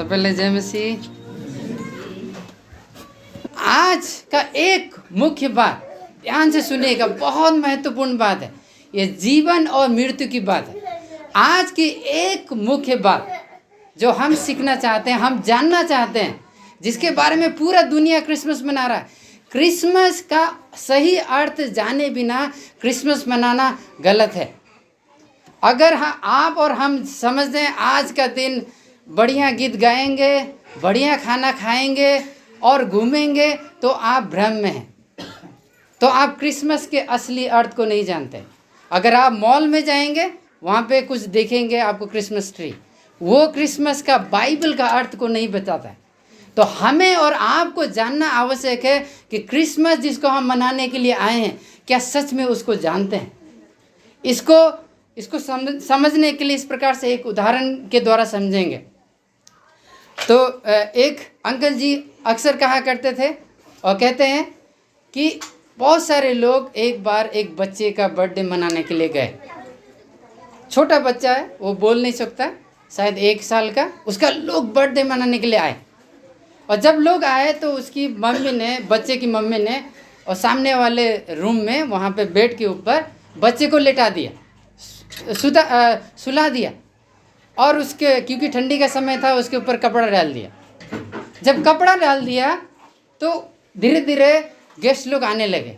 सब पहले जय मसीह। आज का एक मुख्य बात ध्यान से सुनिएगा, बहुत महत्वपूर्ण बात है। ये जीवन और मृत्यु की बात है। आज की एक मुख्य बात जो हम सीखना चाहते हैं, हम जानना चाहते हैं, जिसके बारे में पूरा दुनिया क्रिसमस मना रहा है। क्रिसमस का सही अर्थ जाने बिना क्रिसमस मनाना गलत है। अगर आप और हम समझते हैं आज का दिन बढ़िया गीत गाएंगे, बढ़िया खाना खाएंगे और घूमेंगे, तो आप भ्रम में हैं। तो आप क्रिसमस के असली अर्थ को नहीं जानते। अगर आप मॉल में जाएंगे, वहाँ पे कुछ देखेंगे आपको क्रिसमस ट्री, वो क्रिसमस का बाइबल का अर्थ को नहीं बताता है। तो हमें और आपको जानना आवश्यक है कि क्रिसमस जिसको हम मनाने के लिए आए हैं, क्या सच में उसको जानते हैं। इसको समझने के लिए इस प्रकार से एक उदाहरण के द्वारा समझेंगे। तो एक अंकल जी अक्सर कहा करते थे और कहते हैं कि बहुत सारे लोग एक बार एक बच्चे का बर्थडे मनाने के लिए गए। छोटा बच्चा है, वो बोल नहीं सकता, शायद 1 साल का, उसका लोग बर्थडे मनाने के लिए आए। और जब लोग आए तो उसकी मम्मी ने, बच्चे की मम्मी ने, और सामने वाले रूम में वहाँ पे बेड के ऊपर बच्चे को लेटा दिया, सुला दिया, और उसके, क्योंकि ठंडी का समय था, उसके ऊपर कपड़ा डाल दिया। जब कपड़ा डाल दिया तो धीरे धीरे गेस्ट लोग आने लगे,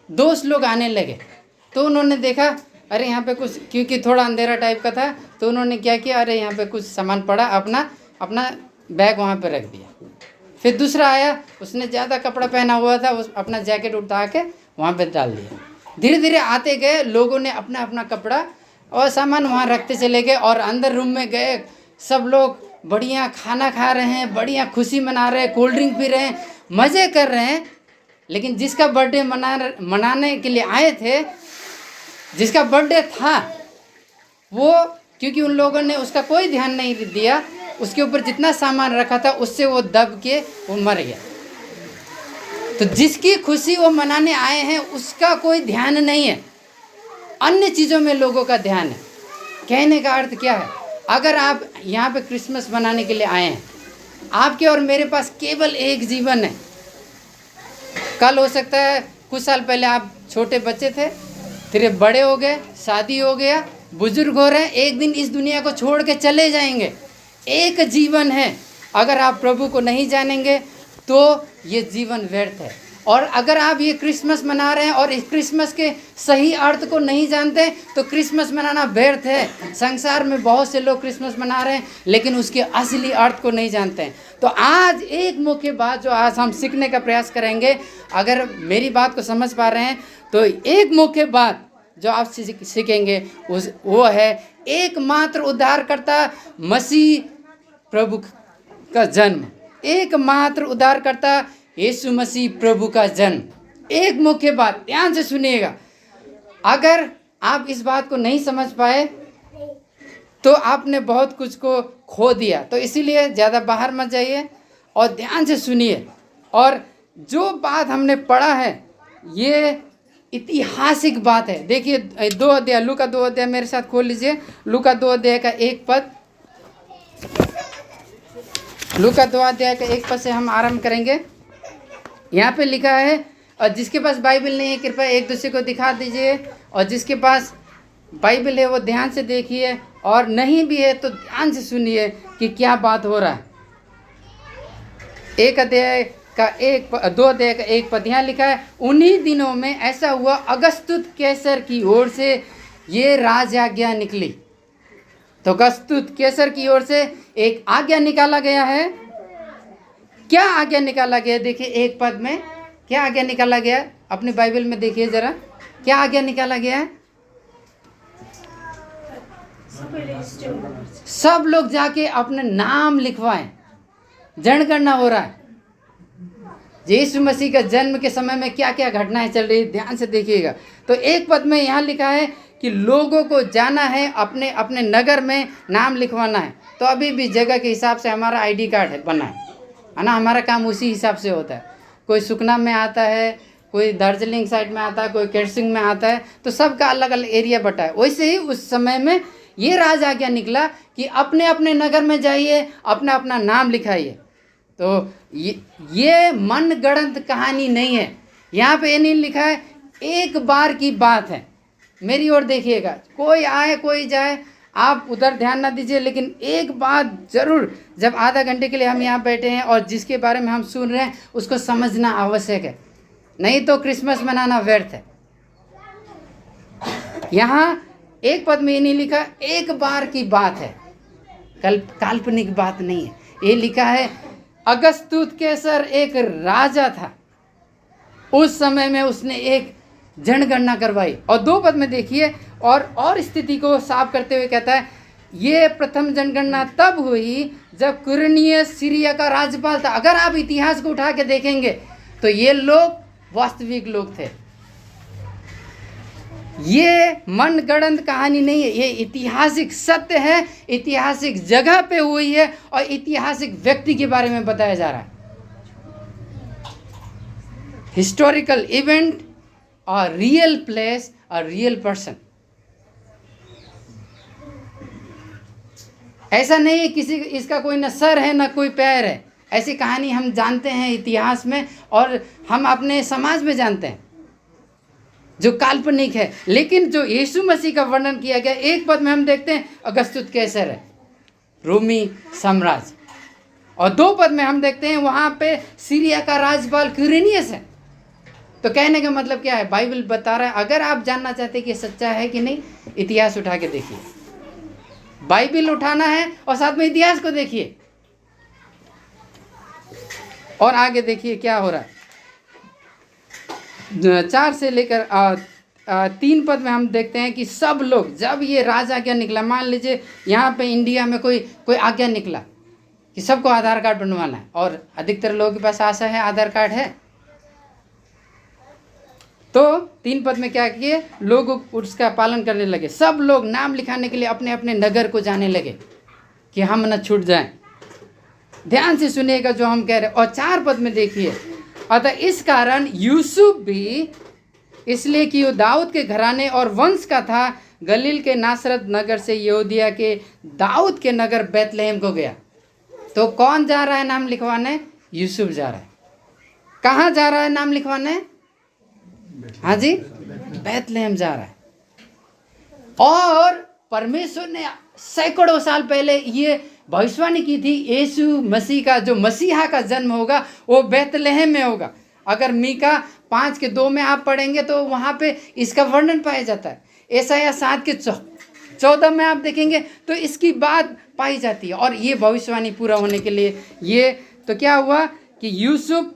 दोस्त लोग आने लगे। तो उन्होंने देखा अरे यहाँ पे कुछ, क्योंकि थोड़ा अंधेरा टाइप का था, तो उन्होंने क्या किया, अरे यहाँ पे कुछ सामान पड़ा, अपना बैग वहाँ पे रख दिया। फिर दूसरा आया, उसने ज़्यादा कपड़ा पहना हुआ था, उस अपना जैकेट उठा के वहाँ पे डाल दिया। धीरे धीरे आते गए, लोगों ने अपना अपना कपड़ा और सामान वहाँ रखते चले गए, और अंदर रूम में गए। सब लोग बढ़िया खाना खा रहे हैं, बढ़िया खुशी मना रहे हैं, कोल्ड ड्रिंक पी रहे हैं, मज़े कर रहे हैं। लेकिन जिसका बर्थडे मनाने के लिए आए थे, जिसका बर्थडे था, वो, क्योंकि उन लोगों ने उसका कोई ध्यान नहीं दिया, उसके ऊपर जितना सामान रखा था उससे वो दब के वो मर गया। तो जिसकी खुशी वो मनाने आए हैं उसका कोई ध्यान नहीं है, अन्य चीज़ों में लोगों का ध्यान है। कहने का अर्थ क्या है, अगर आप यहाँ पे क्रिसमस मनाने के लिए आए हैं, आपके और मेरे पास केवल एक जीवन है। कल हो सकता है, कुछ साल पहले आप छोटे बच्चे थे, फिर बड़े हो गए, शादी हो गया, बुजुर्ग हो रहे हैं, एक दिन इस दुनिया को छोड़ के चले जाएंगे। एक जीवन है। अगर आप प्रभु को नहीं जानेंगे तो ये जीवन व्यर्थ है। और अगर आप ये क्रिसमस मना रहे हैं और इस क्रिसमस के सही अर्थ को नहीं जानते, तो क्रिसमस मनाना व्यर्थ है। संसार में बहुत से लोग क्रिसमस मना रहे हैं, लेकिन उसके असली अर्थ को नहीं जानते हैं। तो आज एक मुख्य बात जो आज हम सीखने का प्रयास करेंगे, अगर मेरी बात को समझ पा रहे हैं, तो एक मुख्य बात जो आप सीखेंगे वो है एकमात्र उद्धारकर्ता मसीह प्रभु का जन्म। एकमात्र उद्धारकर्ता यीशु मसीह प्रभु का जन्म। एक मुख्य बात ध्यान से सुनिएगा। अगर आप इस बात को नहीं समझ पाए तो आपने बहुत कुछ को खो दिया। तो इसीलिए ज़्यादा बाहर मत जाइए और ध्यान से सुनिए। और जो बात हमने पढ़ा है ये ऐतिहासिक बात है। देखिए 2 अध्याय, लूका 2 अध्याय मेरे साथ खोल लीजिए। लूका 2 अध्याय का 1 पद, लूका 2 अध्याय का 1 पद से हम आरंभ करेंगे। यहाँ पे लिखा है, और जिसके पास बाइबल नहीं है कृपया एक दूसरे को दिखा दीजिए, और जिसके पास बाइबल है वो ध्यान से देखिए, और नहीं भी है तो ध्यान से सुनिए कि क्या बात हो रहा है। 2 अध्याय का 1 पद यहाँ लिखा है, उन्हीं दिनों में ऐसा हुआ, अगस्तुस कैसर की ओर से ये राजआज्ञा निकली। तो अगस्तुस कैसर की ओर से एक आज्ञा निकाला गया है। क्या आज्ञा निकाला गया? देखिए 1 पद में क्या आज्ञा निकाला गया, अपने बाइबल में देखिए जरा, क्या आज्ञा निकाला गया है। सब लोग जाके अपने नाम लिखवाएं। जनगणना हो रहा है। यीशु मसीह का जन्म के समय में क्या क्या घटनाएं चल रही है, ध्यान से देखिएगा। तो 1 पद में यहाँ लिखा है कि लोगों को जाना है, अपने अपने नगर में नाम लिखवाना है। तो अभी भी जगह के हिसाब से हमारा ID कार्ड बना है ना, हमारा काम उसी हिसाब से होता है। कोई सुखना में आता है, कोई दार्जिलिंग साइड में आता है, कोई केरसिंग में आता है, तो सबका अलग अलग एरिया बटा है। वैसे ही उस समय में ये राज आज्ञा निकला कि अपने अपने नगर में जाइए, अपना अपना नाम लिखाइए। तो ये मनगढ़ंत कहानी नहीं है। यहाँ पे ये नहीं लिखा है, एक बार की बात है। मेरी ओर देखिएगा, कोई आए कोई जाए, आप उधर ध्यान ना दीजिए, लेकिन एक बात जरूर, जब आधा घंटे के लिए हम यहाँ बैठे हैं और जिसके बारे में हम सुन रहे हैं उसको समझना आवश्यक है, नहीं तो क्रिसमस मनाना व्यर्थ है। यहाँ एक पद में ये नहीं लिखा एक बार की बात है, काल्पनिक बात नहीं है। ये लिखा है अगस्तुस कैसर एक राजा था, उस समय में उसने एक जनगणना करवाई। और 2 पद में देखिए, और स्थिति को साफ करते हुए कहता है ये प्रथम जनगणना तब हुई जब कुरनियस सीरिया का राज्यपाल था। अगर आप इतिहास को उठा के देखेंगे तो ये लोग वास्तविक लोग थे। ये मनगढ़ंत कहानी नहीं है, ये ऐतिहासिक सत्य है, ऐतिहासिक जगह पे हुई है और ऐतिहासिक व्यक्ति के बारे में बताया जा रहा है। हिस्टोरिकल इवेंट और रियल प्लेस और रियल पर्सन। ऐसा नहीं है किसी इसका कोई न सर है न कोई पैर है। ऐसी कहानी हम जानते हैं इतिहास में और हम अपने समाज में जानते हैं जो काल्पनिक है। लेकिन जो यीशु मसीह का वर्णन किया गया, एक पद में हम देखते हैं अगस्तुस कैसर है, रोमी साम्राज्य, और 2 पद में हम देखते हैं वहाँ पे सीरिया का राज्यपाल क्विरिनियस है। तो कहने का मतलब क्या है? बाइबल बता रहा है अगर आप जानना चाहते हैं कि सच्चा है कि नहीं, इतिहास उठा के देखिए। बाइबल उठाना है और साथ में इतिहास को देखिए। और आगे देखिए क्या हो रहा है। 4 से लेकर 3 पद में हम देखते हैं कि सब लोग, जब ये राज आज्ञा निकला, मान लीजिए यहाँ पे इंडिया में कोई आज्ञा निकला कि सबको आधार कार्ड बनवाना है, और अधिकतर लोगों के पास आशा है आधार कार्ड है, तो 3 पद में क्या किए, लोग उसका पालन करने लगे। सब लोग नाम लिखाने के लिए अपने अपने नगर को जाने लगे कि हम न छूट जाएं। ध्यान से सुनिएगा जो हम कह रहे हैं। और 4 पद में देखिए, अतः इस कारण यूसुफ भी, इसलिए कि वो दाऊद के घराने और वंश का था, गलील के नासरत नगर से यहूदिया के दाऊद के नगर बैतलहम को गया। तो कौन जा रहा है नाम लिखवाने? यूसुफ जा रहा है। कहाँ जा रहा है नाम लिखवाने? हाँ जी, बैतलहम जा रहा है। और परमेश्वर ने सैकड़ों साल पहले ये भविष्यवाणी की थी, यीशु मसीह का जो मसीहा का जन्म होगा वो बैतलहम में होगा। अगर मीका 5:2 में आप पढ़ेंगे तो वहाँ पे इसका वर्णन पाया जाता है। यशायाह 7:14 में आप देखेंगे तो इसकी बात पाई जाती है। और ये भविष्यवाणी पूरा होने के लिए ये तो क्या हुआ कि यूसुफ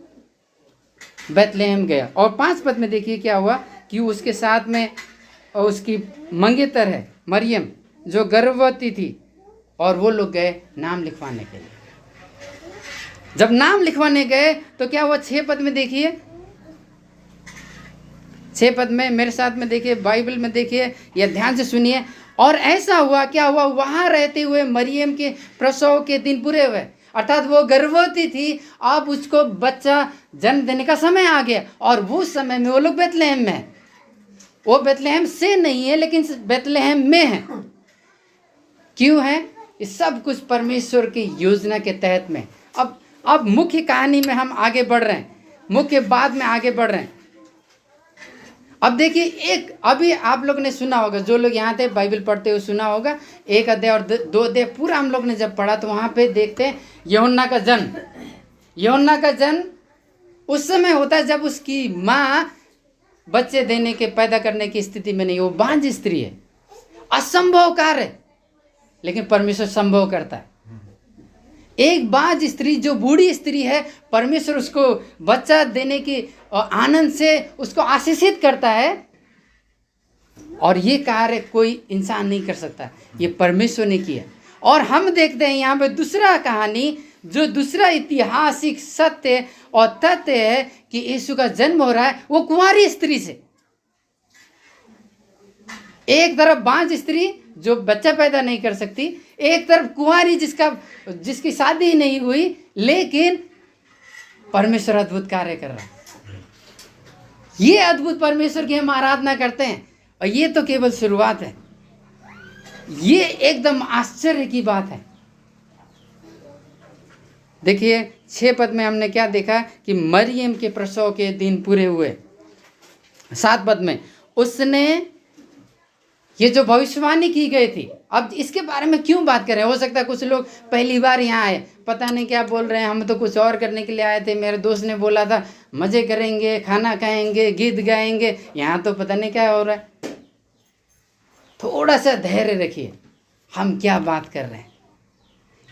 बैतलहम गया। और 5 पद में देखिए क्या हुआ कि उसके साथ में उसकी मंगेतर है मरियम जो गर्भवती थी, और वो लोग गए नाम लिखवाने के लिए। जब नाम लिखवाने गए तो क्या हुआ? 6 पद में देखिए, 6 पद में मेरे साथ में देखिए, बाइबल में देखिए, या ध्यान से सुनिए। और ऐसा हुआ, क्या हुआ? वहाँ रहते हुए मरियम के प्रसव के दिन पूरे हुए, अर्थात वो गर्भवती थी, अब उसको बच्चा जन्म देने का समय आ गया। और वो समय में वो लोग बैतलहम में है। वो बैतलहम से नहीं है लेकिन बैतलहम में है। क्यों है? ये सब कुछ परमेश्वर की योजना के तहत में। अब मुख्य कहानी में हम आगे बढ़ रहे हैं, मुख्य बात में आगे बढ़ रहे हैं। अब देखिए, एक अभी आप लोग ने सुना होगा, जो लोग यहाँ थे बाइबल पढ़ते हुए सुना होगा, 1 अध्याय और 2 अध्याय पूरा हम लोग ने जब पढ़ा तो वहाँ पे देखते हैं यूहन्ना का जन्म। यूहन्ना का जन्म उस समय होता है जब उसकी माँ बच्चे देने के, पैदा करने की स्थिति में नहीं, वो बांझ स्त्री है। असंभव कार्य लेकिन परमेश्वर संभव करता है। एक बांझ स्त्री जो बूढ़ी स्त्री है, परमेश्वर उसको बच्चा देने के आनंद से उसको आशीषित करता है। और ये कार्य कोई इंसान नहीं कर सकता, ये परमेश्वर ने किया। और हम देखते हैं यहाँ पे दूसरा कहानी, जो दूसरा ऐतिहासिक सत्य और तथ्य है कि यीशु का जन्म हो रहा है, वो कुंवारी स्त्री से। एक तरफ बांझ स्त्री जो बच्चा पैदा नहीं कर सकती, एक तरफ कुंवारी जिसकी शादी नहीं हुई, लेकिन परमेश्वर अद्भुत कार्य कर रहा है। ये अद्भुत परमेश्वर की हम आराधना करते हैं, और ये तो केवल शुरुआत है। ये एकदम आश्चर्य की बात है। देखिए 6 पद में हमने क्या देखा कि मरियम के प्रसव के दिन पूरे हुए। 7 पद में उसने ये जो भविष्यवाणी की गई थी, अब इसके बारे में क्यों बात कर रहे हैं? हो सकता है कुछ लोग पहली बार यहाँ आए, पता नहीं क्या बोल रहे हैं, हम तो कुछ और करने के लिए आए थे, मेरे दोस्त ने बोला था मज़े करेंगे, खाना खाएंगे, गीत गाएंगे, यहाँ तो पता नहीं क्या हो रहा है। थोड़ा सा धैर्य रखिए, हम क्या बात कर रहे हैं।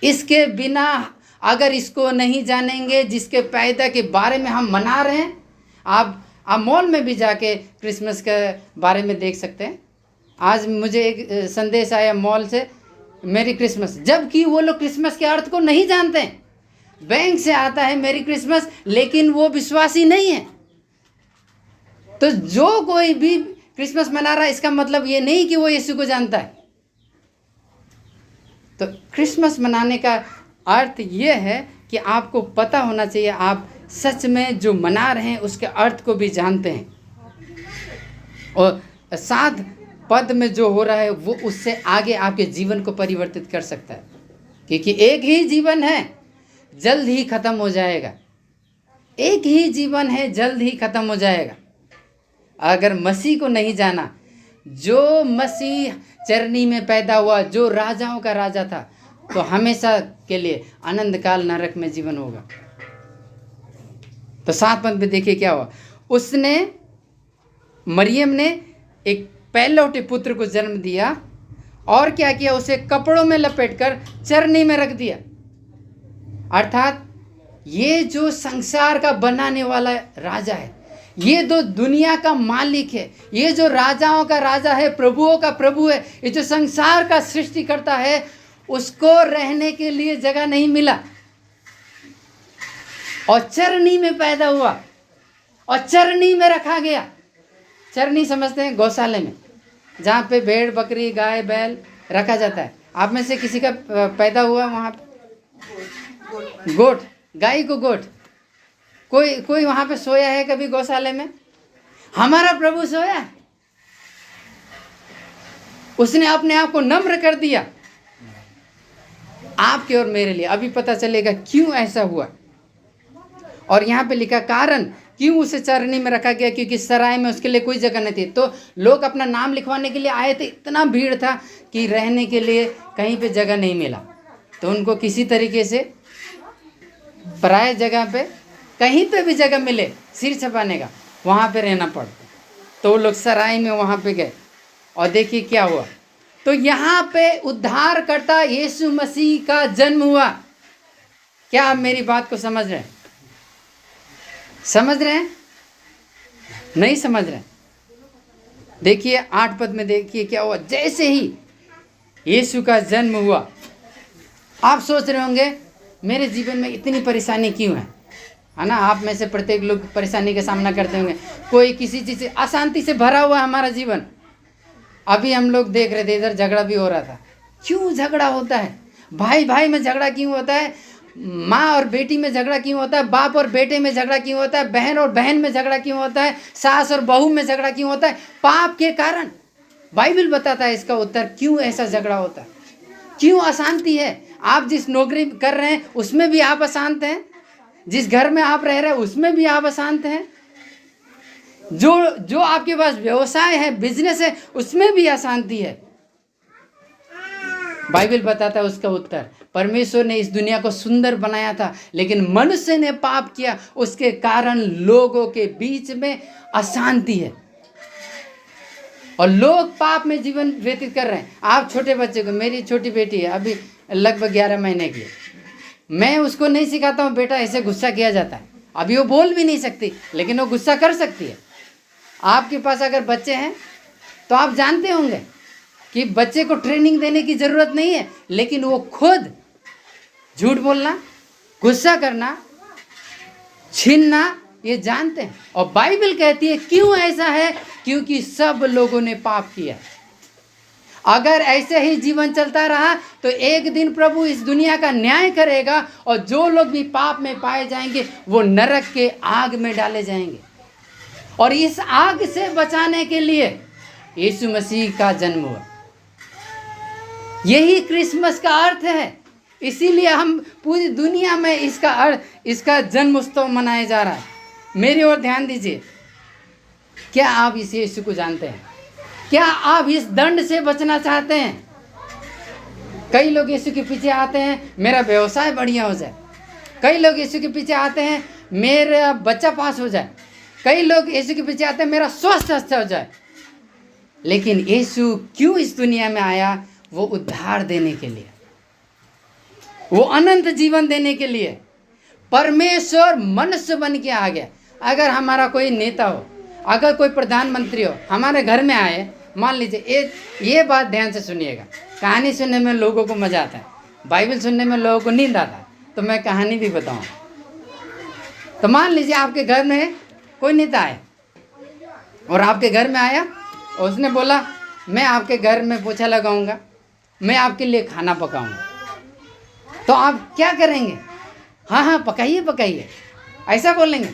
इसके बिना अगर इसको नहीं जानेंगे जिसके पैदा के बारे में हम मना रहे हैं, आप मॉल में भी जाके क्रिसमस के बारे में देख सकते हैं। आज मुझे एक संदेश आया मॉल से, मेरी क्रिसमस, जबकि वो लोग क्रिसमस के अर्थ को नहीं जानते हैं। बैंक से आता है मेरी क्रिसमस, लेकिन वो विश्वासी नहीं है। तो जो कोई भी क्रिसमस मना रहा है, इसका मतलब ये नहीं कि वो यीशु को जानता है। तो क्रिसमस मनाने का अर्थ ये है कि आपको पता होना चाहिए आप सच में जो मना रहे हैं उसके अर्थ को भी जानते हैं। और 7 पद में जो हो रहा है वो उससे आगे आपके जीवन को परिवर्तित कर सकता है, क्योंकि एक ही जीवन है, जल्द ही खत्म हो जाएगा। एक ही जीवन है, जल्द ही खत्म हो जाएगा। अगर मसीह को नहीं जाना, जो मसीह चरनी में पैदा हुआ, जो राजाओं का राजा था, तो हमेशा के लिए आनंद काल नरक में जीवन होगा। तो 7 पद में देखिए क्या हुआ। उसने, मरियम ने एक पहलौठे पुत्र को जन्म दिया और क्या किया, उसे कपड़ों में लपेटकर चरनी में रख दिया। अर्थात ये जो संसार का बनाने वाला राजा है, ये जो दुनिया का मालिक है, ये जो राजाओं का राजा है, प्रभुओं का प्रभु है, ये जो संसार का सृष्टि करता है, उसको रहने के लिए जगह नहीं मिला और चरनी में पैदा हुआ और चरनी में रखा गया। चरनी समझते हैं? गौशाले में, जहाँ पे भेड़ बकरी गाय बैल रखा जाता है। आप में से किसी का पैदा हुआ वहाँ पे? गोट, गाय को गोट। कोई वहाँ पे सोया है कभी गौशाले में? हमारा प्रभु सोया, उसने अपने आप को नम्र कर दिया आपके और मेरे लिए। अभी पता चलेगा क्यों ऐसा हुआ। और यहाँ पे लिखा कारण क्यों उसे चरनी में रखा गया, क्योंकि सराय में उसके लिए कोई जगह नहीं थी। तो लोग अपना नाम लिखवाने के लिए आए थे, इतना भीड़ था कि रहने के लिए कहीं पे जगह नहीं मिला। तो उनको किसी तरीके से पराये जगह पे, कहीं पे भी जगह मिले सिर छपाने का, वहाँ पे रहना पड़ता। तो वो लोग सराय में वहाँ पे गए और देखिए क्या हुआ। तो यहाँ पे उद्धारकर्ता यीशु मसीह का जन्म हुआ। क्या आप मेरी बात को समझ रहे हैं? समझ रहे हैं? नहीं समझ रहे? देखिए 8 पद में देखिए क्या हुआ। जैसे ही यीशु का जन्म हुआ, आप सोच रहे होंगे मेरे जीवन में इतनी परेशानी क्यों है ना? आप में से प्रत्येक लोग परेशानी का सामना करते होंगे। कोई किसी चीज़ से अशांति से भरा हुआ हमारा जीवन। अभी हम लोग देख रहे थे, इधर झगड़ा भी हो रहा था। क्यों झगड़ा होता है? भाई भाई में झगड़ा क्यों होता है? माँ और बेटी में झगड़ा क्यों होता है? बाप और बेटे में झगड़ा क्यों होता है? बहन और बहन में झगड़ा क्यों होता है? सास और बहू में झगड़ा क्यों होता है? पाप के कारण। बाइबल बताता है इसका उत्तर, क्यों ऐसा झगड़ा होता है, क्यों अशांति है। आप जिस नौकरी कर रहे हैं उसमें भी आप अशांत हैं, जिस घर में आप रह रहे हैं उसमें भी आप अशांत हैं, जो आपके पास व्यवसाय है, बिजनेस है, उसमें भी अशांति है। बाइबल बताता है उसका उत्तर, परमेश्वर ने इस दुनिया को सुंदर बनाया था, लेकिन मनुष्य ने पाप किया, उसके कारण लोगों के बीच में अशांति है और लोग पाप में जीवन व्यतीत कर रहे हैं। आप छोटे बच्चे को, मेरी छोटी बेटी है अभी लगभग 11 महीने की, मैं उसको नहीं सिखाता हूँ बेटा ऐसे गुस्सा किया जाता है। अभी वो बोल भी नहीं सकती, लेकिन वो गुस्सा कर सकती है। आपके पास अगर बच्चे हैं तो आप जानते होंगे कि बच्चे को ट्रेनिंग देने की ज़रूरत नहीं है, लेकिन वो खुद झूठ बोलना, गुस्सा करना, छीनना ये जानते हैं। और बाइबल कहती है क्यों ऐसा है? क्योंकि सब लोगों ने पाप किया। अगर ऐसे ही जीवन चलता रहा तो एक दिन प्रभु इस दुनिया का न्याय करेगा और जो लोग भी पाप में पाए जाएंगे वो नरक के आग में डाले जाएंगे। और इस आग से बचाने के लिए यीशु मसीह का जन्म हुआ। यही क्रिसमस का अर्थ है। इसीलिए हम पूरी दुनिया में इसका जन्म उत्सव मनाया जा रहा है। मेरी ओर ध्यान दीजिए। क्या आप इस यीशु को जानते हैं? क्या आप इस दंड से बचना चाहते हैं? कई लोग यीशु के पीछे आते हैं, मेरा व्यवसाय बढ़िया हो जाए। कई लोग यीशु के पीछे आते हैं, मेरा बच्चा पास हो जाए। कई लोग यीशु के पीछे आते हैं, मेरा स्वास्थ्य अच्छा हो जाए। लेकिन यीशु क्यों इस दुनिया में आया? वो उद्धार देने के लिए, वो अनंत जीवन देने के लिए। परमेश्वर मनुष्य बन के आ गया। अगर हमारा कोई नेता हो, अगर कोई प्रधानमंत्री हो, हमारे घर में आए, मान लीजिए, ये बात ध्यान से सुनिएगा। कहानी सुनने में लोगों को मज़ा आता है, बाइबल सुनने में लोगों को नींद आता है। तो मैं कहानी भी बताऊँ। तो मान लीजिए आपके घर में कोई नेता आए और आपके घर में आया और उसने बोला, मैं आपके घर में पोछा लगाऊंगा, मैं आपके लिए खाना पकाऊंगा। तो आप क्या करेंगे? हाँ हाँ, पकाइए पकाइए, ऐसा बोलेंगे।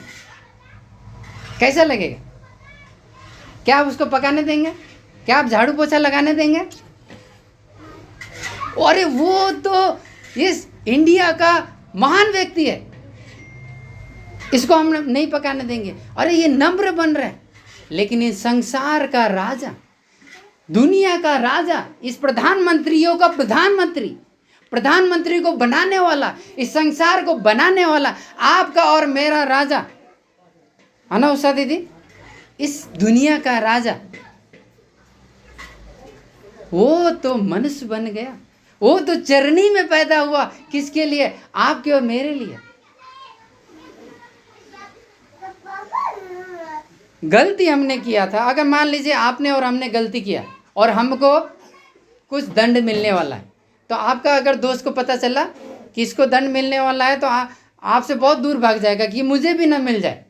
कैसा लगेगा? क्या आप उसको पकाने देंगे? क्या आप झाड़ू पोछा लगाने देंगे? अरे वो तो इस इंडिया का महान व्यक्ति है, इसको हम नहीं पकाने देंगे। अरे ये नम्र बन रहा है। लेकिन इस संसार का राजा, दुनिया का राजा, इस प्रधानमंत्रियों का प्रधानमंत्री को बनाने वाला, इस संसार को बनाने वाला, आपका और मेरा राजा, है ना उषा दीदी? इस दुनिया का राजा, वो तो मनुष्य बन गया। वो तो चरनी में पैदा हुआ। किसके लिए? आपके और मेरे लिए। गलती हमने किया था। अगर मान लीजिए आपने और हमने गलती किया और हमको कुछ दंड मिलने वाला है, तो आपका अगर दोस्त को पता चला कि इसको दंड मिलने वाला है, तो आपसे बहुत दूर भाग जाएगा कि मुझे भी ना मिल जाए।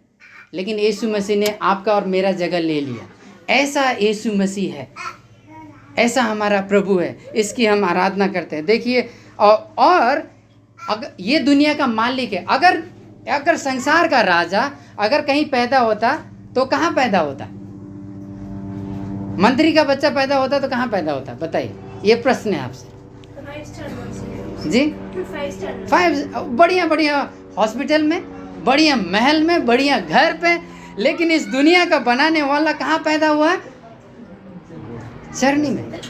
लेकिन यीशु मसीह ने आपका और मेरा जगह ले लिया। ऐसा यीशु मसीह है, ऐसा हमारा प्रभु है। इसकी हम आराधना करते हैं। देखिए, और अगर ये दुनिया का मालिक है, अगर संसार का राजा अगर कहीं पैदा होता तो कहाँ पैदा होता? मंत्री का बच्चा पैदा होता तो कहाँ पैदा होता? बताइए, ये प्रश्न है आपसे जी। 5 बढ़िया बढ़िया हॉस्पिटल में, बढ़िया महल में, बढ़िया घर पे। लेकिन इस दुनिया का बनाने वाला कहाँ पैदा हुआ? चरनी में।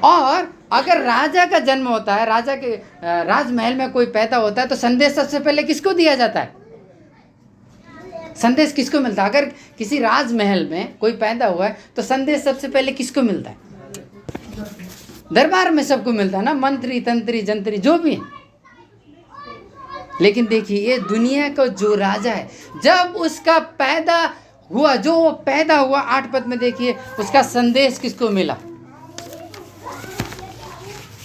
और अगर राजा का जन्म होता है, राजा के राजमहल में कोई पैदा होता है, तो संदेश सबसे पहले किसको दिया जाता है? संदेश किसको मिलता है? अगर किसी राजमहल में कोई पैदा हुआ है तो संदेश सबसे पहले किसको मिलता है? दरबार में सबको मिलता है ना, मंत्री तंत्री जंत्री जो भी है। लेकिन देखिए, ये दुनिया का जो राजा है, जब उसका पैदा हुआ, जो वो पैदा हुआ, 8 पद में देखिए, उसका संदेश किसको मिला?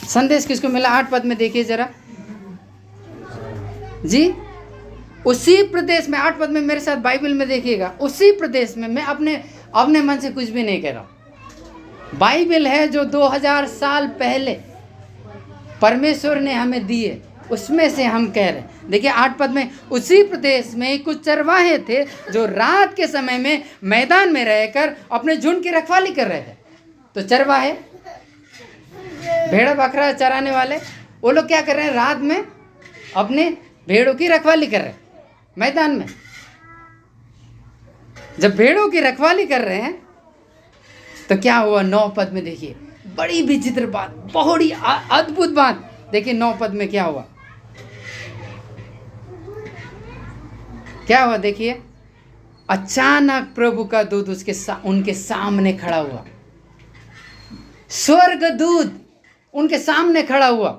संदेश किसको मिला? 8 पद में देखिए जरा जी। उसी प्रदेश में, 8 पद में मेरे साथ बाइबल में देखिएगा, उसी प्रदेश में, मैं अपने मन से कुछ भी नहीं कह रहा। बाइबल है जो 2000 साल पहले परमेश्वर ने हमें दी है, उसमें से हम कह रहे हैं। देखिए 8 पद में, उसी प्रदेश में कुछ चरवाहे थे जो रात के समय में मैदान में रहकर अपने झुंड की रखवाली कर रहे थे। तो चरवाहे, भेड़ बकरा चराने वाले, वो लोग क्या कर रहे हैं? रात में अपने भेड़ों की रखवाली कर रहे हैं मैदान में। जब भेड़ों की रखवाली कर रहे हैं तो क्या हुआ? 9 पद में देखिए, बड़ी विचित्र बात, बहुत ही अद्भुत बात। देखिए 9 पद में क्या हुआ? क्या हुआ देखिए, अचानक प्रभु का दूत उनके सामने खड़ा हुआ। स्वर्ग दूत उनके सामने खड़ा हुआ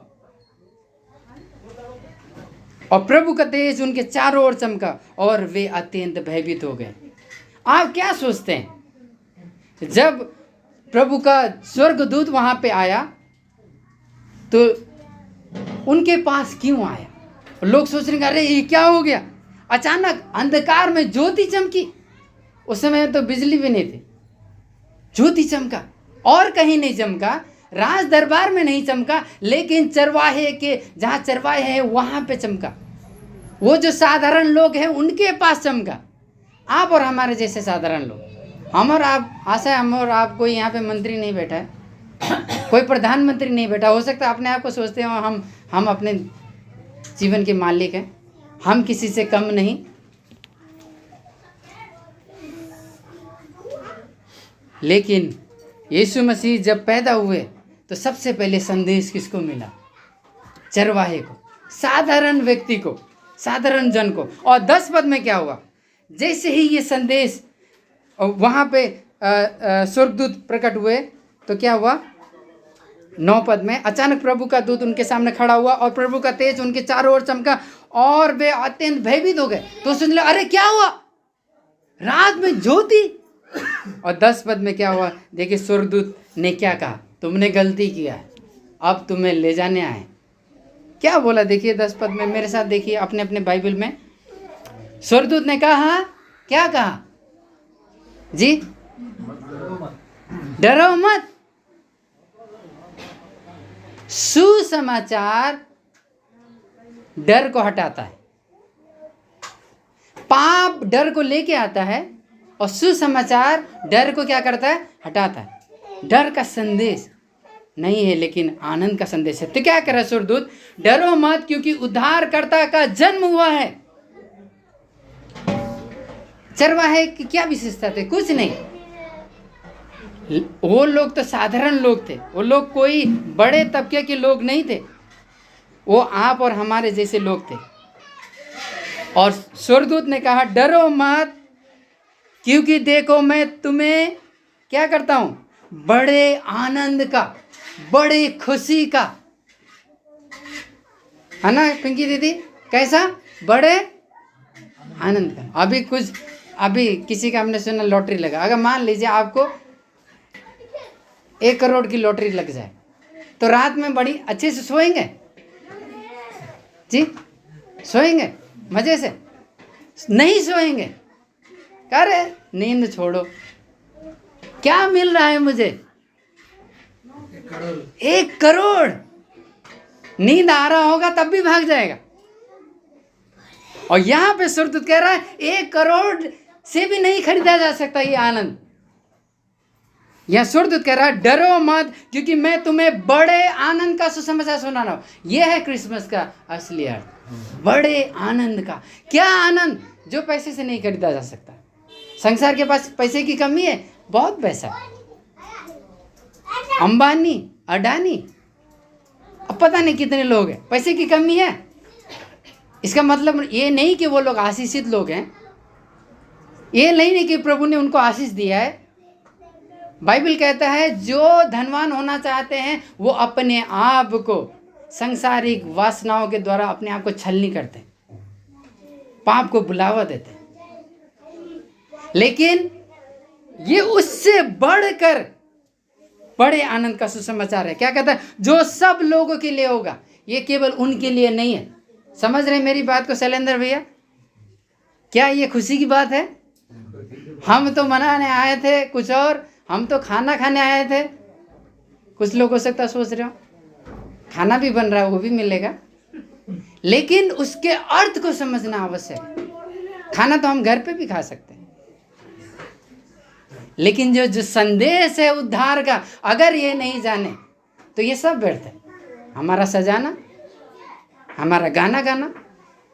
और प्रभु का तेज उनके चारों ओर चमका और वे अत्यंत भयभीत हो गए। आप क्या सोचते हैं? जब प्रभु का स्वर्गदूत वहां पे आया तो उनके पास क्यों आया? लोग सोच रहे हैं, अरे ये क्या हो गया? अचानक अंधकार में ज्योति चमकी। उस समय तो बिजली भी नहीं थी, ज्योति चमका। और कहीं नहीं चमका, राज दरबार में नहीं चमका, लेकिन चरवाहे के, जहाँ चरवाहे हैं वहाँ पे चमका। वो जो साधारण लोग हैं उनके पास चमका। आप और हमारे जैसे साधारण लोग, हम और आप, आशा है हम और आप, कोई यहाँ पे मंत्री नहीं बैठा है, कोई प्रधानमंत्री नहीं बैठा। हो सकता है अपने आप को सोचते हो हम अपने जीवन के मालिक हैं, हम किसी से कम नहीं। लेकिन यीशु मसीह जब पैदा हुए तो सबसे पहले संदेश किसको मिला? चरवाहे को, साधारण व्यक्ति को, साधारण जन को। और 10 पद में क्या हुआ? जैसे ही ये संदेश वहाँ पे स्वर्गदूत प्रकट हुए तो क्या हुआ? 9 पद में, अचानक प्रभु का दूत उनके सामने खड़ा हुआ और प्रभु का तेज उनके चारों ओर चमका और वे अत्यंत भयभीत हो गए। तो सोच ले, अरे क्या हुआ? रात में ज्योति। और 10 पद में क्या हुआ? देखिए स्वर्गदूत ने क्या कहा? तुमने गलती किया, अब तुम्हें ले जाने आए। क्या बोला? देखिए 10 पद में, मेरे साथ देखिए अपने अपने बाइबल में। स्वर्गदूत ने कहा, क्या कहा जी? डरो मत। सुसमाचार डर को हटाता है। पाप डर को लेके आता है और सुसमाचार डर को क्या करता है? हटाता है। डर का संदेश नहीं है लेकिन आनंद का संदेश है। तो क्या कर रहा है स्वर्गदूत? डरो मत, क्योंकि उद्धारकर्ता का जन्म हुआ है। चरवाहे की क्या विशेषता थे? कुछ नहीं। वो लोग तो साधारण लोग थे, वो लोग कोई बड़े तबके के लोग नहीं थे, वो आप और हमारे जैसे लोग थे। और स्वर्गदूत ने कहा, डरो मत, क्योंकि देखो मैं तुम्हें क्या करता हूं? बड़े आनंद का, बड़े खुशी का, है ना पिंकी दीदी? कैसा? बड़े आनंद का। अभी किसी का हमने सुना लॉटरी लगा। अगर मान लीजिए आपको 1 करोड़ की लॉटरी लग जाए तो रात में बड़ी अच्छे से सोएंगे जी? सोएंगे मजे से? नहीं सोएंगे। अरे नींद छोड़ो, क्या मिल रहा है मुझे? 1 करोड़। नींद आ रहा होगा तब भी भाग जाएगा। और यहां पे स्वर्गदूत कह रहा है 1 करोड़ से भी नहीं खरीदा जा सकता ये आनंद। यह स्वर्गदूत कह रहा है, डरो मत, क्योंकि मैं तुम्हें बड़े आनंद का सुसमाचार सुना रहा हूं। यह है क्रिसमस का असली अर्थ, बड़े आनंद का। क्या आनंद? जो पैसे से नहीं खरीदा जा सकता। संसार के पास पैसे की कमी है, बहुत पैसा। अंबानी, अडानी, अब पता नहीं कितने लोग हैं, पैसे की कमी है। इसका मतलब ये नहीं कि वो लोग आशीषित लोग हैं, ये नहीं कि प्रभु ने उनको आशीष दिया है। बाइबल कहता है जो धनवान होना चाहते हैं वो अपने आप को सांसारिक वासनाओं के द्वारा अपने आप को छलनी करते हैं, पाप को बुलावा देते हैं। लेकिन ये उससे बढ़कर बड़े आनंद का सुसमाचार है। क्या कहता है? जो सब लोगों के लिए होगा, ये केवल उनके लिए नहीं है। समझ रहे मेरी बात को शैलेंद्र भैया? क्या ये खुशी की बात है? हम तो मनाने आए थे कुछ और, हम तो खाना खाने आए थे। कुछ लोग हो सकता सोच रहे हो खाना भी बन रहा है, वो भी मिलेगा, लेकिन उसके अर्थ को समझना आवश्यक है। खाना तो हम घर पे भी खा सकते हैं, लेकिन जो संदेश है उद्धार का, अगर ये नहीं जाने तो ये सब व्यर्थ है। हमारा सजाना, हमारा गाना गाना,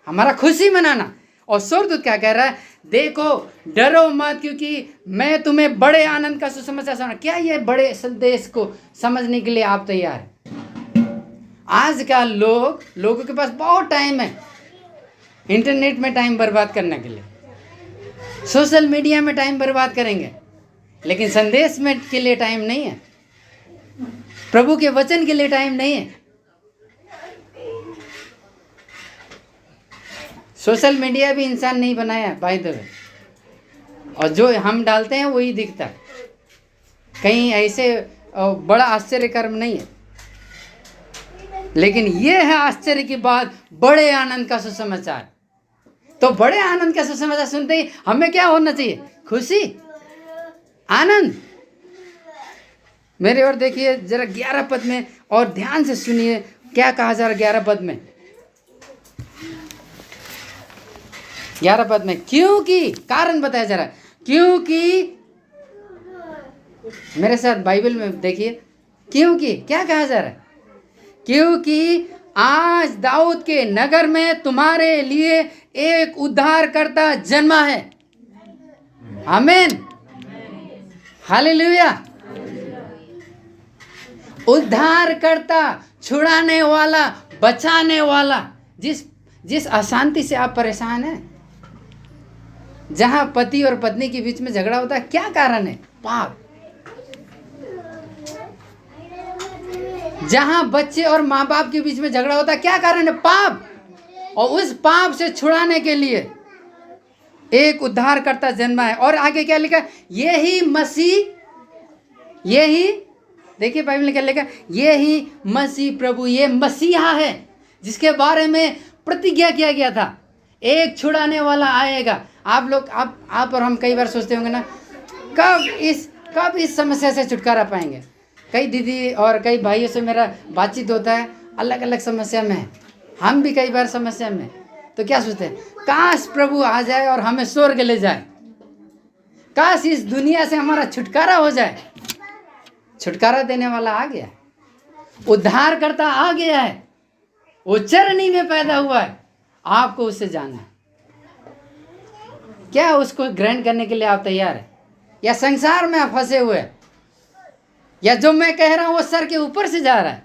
हमारा खुशी मनाना। और स्वर्गदूत क्या कह रहा है? देखो डरो मत, क्योंकि मैं तुम्हें बड़े आनंद का सुसमाचार सुना। क्या ये बड़े संदेश को समझने के लिए आप तैयार हैं? आज का लोगों के पास बहुत टाइम है इंटरनेट में टाइम बर्बाद करने के लिए, सोशल मीडिया में टाइम बर्बाद करेंगे, लेकिन संदेश में के लिए टाइम नहीं है, प्रभु के वचन के लिए टाइम नहीं है। सोशल मीडिया भी इंसान नहीं बनाया बाय द वे, और जो हम डालते हैं वही दिखता है। कहीं ऐसे बड़ा आश्चर्य कर्म नहीं है, लेकिन ये है आश्चर्य की बात, बड़े आनंद का सुसमाचार। तो बड़े आनंद का सुसमाचार सुनते ही हमें क्या होना चाहिए? खुशी, आनंद। मेरे और देखिए जरा 11 पद में, और ध्यान से सुनिए क्या कहा जा रहा 11 पद में। 11 पद में क्योंकि, कारण बताया जा रहा है, क्योंकि मेरे साथ बाइबल में देखिए, क्योंकि क्या कहा जा रहा है? क्योंकि आज दाऊद के नगर में तुम्हारे लिए एक उद्धारकर्ता जन्मा है। आमीन, हालेलुया। उद्धारकर्ता, छुड़ाने वाला, बचाने वाला। जिस अशांति से आप परेशान हैं, जहां पति और पत्नी के बीच में झगड़ा होता है, क्या कारण है? पाप। जहां बच्चे और माँ बाप के बीच में झगड़ा होता है, क्या कारण है? पाप। और उस पाप से छुड़ाने के लिए एक उद्धारकर्ता जन्मा है। और आगे क्या लिखा? यही मसीह, यही, देखिए बाइबल में क्या लिखा? यही मसीह प्रभु, ये मसीहा है जिसके बारे में प्रतिज्ञा किया गया था। एक छुड़ाने वाला आएगा। आप लोग, आप और हम कई बार सोचते होंगे ना, कब इस समस्या से छुटकारा पाएंगे। कई दीदी और कई भाइयों से मेरा बातचीत होता है, अलग अलग समस्या में है। हम भी कई बार समस्या में, तो क्या सोचते हैं? काश प्रभु आ जाए और हमें स्वर्ग ले जाए, काश इस दुनिया से हमारा छुटकारा हो जाए। छुटकारा देने वाला आ गया है, उद्धारकर्ता आ गया है, वो चरनी में पैदा हुआ है। आपको उससे जानना है। क्या उसको ग्रहण करने के लिए आप तैयार हैं? या संसार में आप फंसे हुए हैं? या जो मैं कह रहा हूं वो सर के ऊपर से जा रहा है?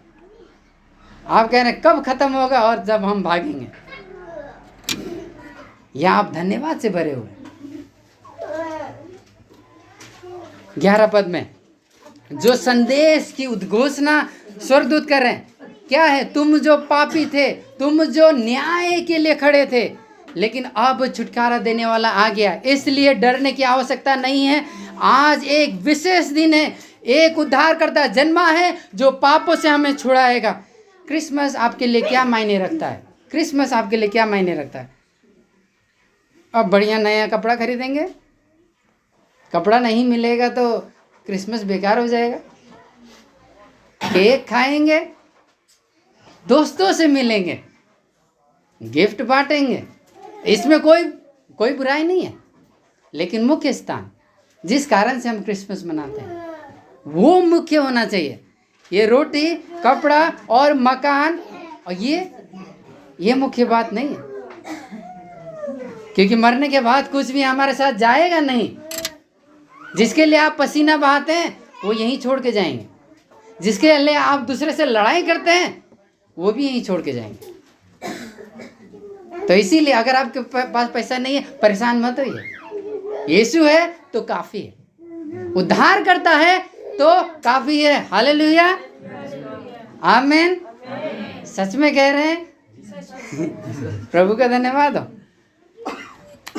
आप कह रहे हैं कब खत्म होगा और जब हम भागेंगे। या आप धन्यवाद से भरे हुए। 11 पद में जो संदेश की उद्घोषणा स्वर्गदूत कर रहे हैं, क्या है? तुम जो पापी थे, तुम जो न्याय के लिए खड़े थे, लेकिन अब छुटकारा देने वाला आ गया, इसलिए डरने की आवश्यकता नहीं है। आज एक विशेष दिन है, एक उद्धारकर्ता जन्मा है जो पापों से हमें छुड़ाएगा। क्रिसमस आपके लिए क्या मायने रखता है? क्रिसमस आपके लिए क्या मायने रखता है? अब बढ़िया नया कपड़ा खरीदेंगे, कपड़ा नहीं मिलेगा तो क्रिसमस बेकार हो जाएगा। केक खाएंगे, दोस्तों से मिलेंगे, गिफ्ट बांटेंगे, इसमें कोई बुराई नहीं है। लेकिन मुख्य स्थान जिस कारण से हम क्रिसमस मनाते हैं वो मुख्य होना चाहिए। ये रोटी, कपड़ा और मकान, और ये मुख्य बात नहीं है। क्योंकि मरने के बाद कुछ भी हमारे साथ जाएगा नहीं। जिसके लिए आप पसीना बहाते हैं वो यहीं छोड़ के जाएंगे। जिसके लिए आप दूसरे से लड़ाई करते हैं वो भी यहीं छोड़ के जाएंगे। तो इसीलिए अगर आपके पास पैसा नहीं है, परेशान मत होइए। यीशु है तो काफी है, उद्धार करता है तो काफी है। हालेलुया, आमीन। सच में कह रहे हैं। प्रभु का धन्यवाद हो।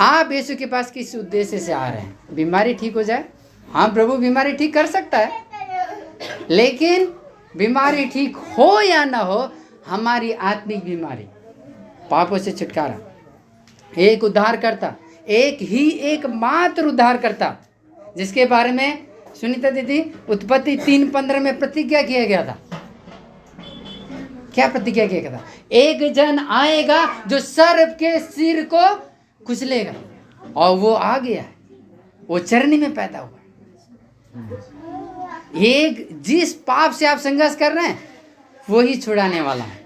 आप यीशु के पास किस उद्देश्य से आ रहे हैं? बीमारी ठीक हो जाए? हाँ, प्रभु बीमारी ठीक कर सकता है, लेकिन बीमारी ठीक हो या ना हो, हमारी आत्मिक बीमारी, पापों से छुटकारा, एक उद्धारकर्ता, एक मात्र उद्धारकर्ता, जिसके बारे में सुनीता दीदी उत्पत्ति 3:15 में प्रतिज्ञा किया गया था। क्या प्रतिज्ञा किया गया था? एक जन आएगा जो सर्प के सिर को कुचलेगा, और वो आ गया है, वो चरनी में पैदा हुआ। एक जिस पाप से आप संघर्ष कर रहे हैं वो ही छुड़ाने वाला है।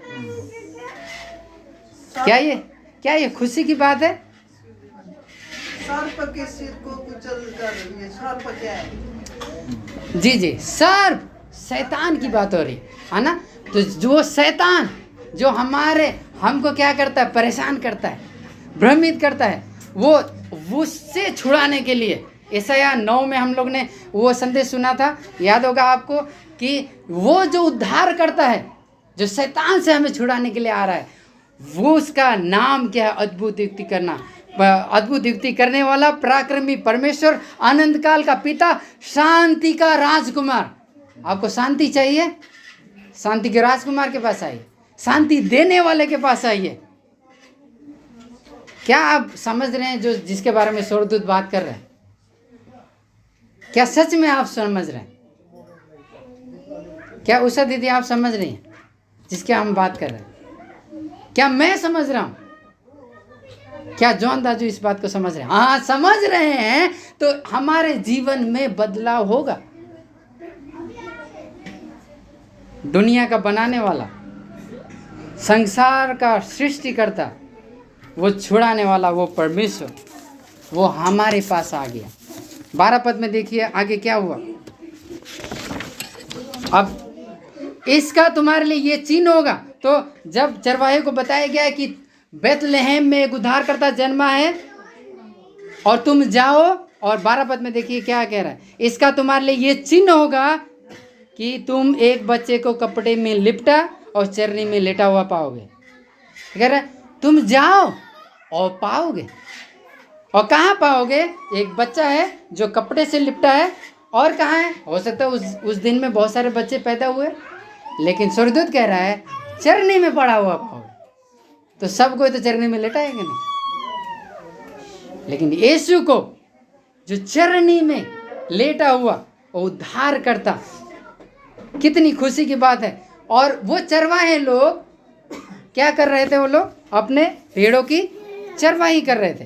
क्या ये खुशी की बात है? सर्प के सिर को कुचलकर, ये सर्प क्या है? जी, सर्प शैतान की बात हो रही है ना। तो जो शैतान जो हमको क्या करता है? परेशान करता है, भ्रमित करता है, वो उससे छुड़ाने के लिए यशायाह 9 में हम लोग ने वो संदेश सुना था, याद होगा आपको, कि वो जो उद्धार करता है, जो शैतान से हमें छुड़ाने के लिए आ रहा है, वो उसका नाम क्या है? अद्भुत युक्ति करना, अद्भुत युक्ति करने वाला, पराक्रमी परमेश्वर, आनंद काल का पिता, शांति का राजकुमार। आपको शांति चाहिए? शांति के राजकुमार के पास आइए, शांति देने वाले के पास आइए। क्या आप समझ रहे हैं जो जिसके बारे में स्वर्गदूत बात कर रहे हैं? क्या सच में आप समझ रहे हैं? क्या उषा दीदी आप समझ रही हैं जिसके हम बात कर रहे हैं? क्या मैं समझ रहा हूं? क्या जॉन दाजू इस बात को समझ रहे हैं? हाँ, समझ रहे हैं तो हमारे जीवन में बदलाव होगा। दुनिया का बनाने वाला, संसार का सृष्टिकर्ता, वो छुड़ाने वाला, वो परमेश्वर, वो हमारे पास आ गया। 12 पद में देखिए आगे क्या हुआ। अब इसका तुम्हारे लिए ये चिन्ह होगा। तो जब चरवाहे को बताया गया है कि बेथलेहम में एक उद्धारकर्ता जन्मा है और तुम जाओ, और 12 पद में देखिए क्या कह रहा है, इसका तुम्हारे लिए ये चिन्ह होगा कि तुम एक बच्चे को कपड़े में लिपटा और चरनी में लेटा हुआ पाओगे। कह रहा है तुम जाओ और पाओगे। और कहाँ पाओगे? एक बच्चा है जो कपड़े से लिपटा है, और कहाँ है? हो सकता है उस दिन में बहुत सारे बच्चे पैदा हुए, लेकिन स्वर्गदूत कह रहा है चरनी में पड़ा हुआ पाओगे। तो सबको तो चरनी में लेटाएंगे नहीं, लेकिन यीशु को जो चरनी में लेटा हुआ वो उद्धार करता, कितनी खुशी की बात है। और वो चरवाहे लोग क्या कर रहे थे? वो लोग अपने भेड़ों की चरवाही कर रहे थे।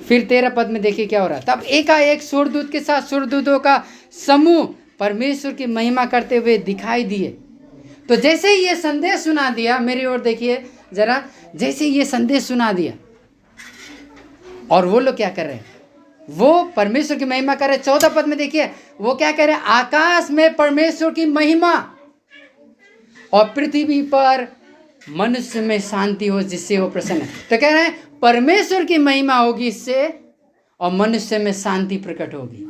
फिर 13 पद में देखिए क्या हो रहा है। तब एकाएक स्वर्गदूत के साथ स्वर्गदूतों का समूह परमेश्वर की महिमा करते हुए दिखाई दिए। तो जैसे ही ये संदेश सुना दिया, मेरी ओर देखिए जरा, जैसे ये संदेश सुना दिया, और वो लोग क्या कर रहे हैं? वो परमेश्वर की महिमा कर रहे। 14 पद में देखिए वो क्या कह रहे हैं? आकाश में परमेश्वर की महिमा और पृथ्वी पर मनुष्य में शांति हो जिससे वो प्रसन्न है। तो कह रहे हैं परमेश्वर की महिमा होगी इससे, और मनुष्य में शांति प्रकट होगी।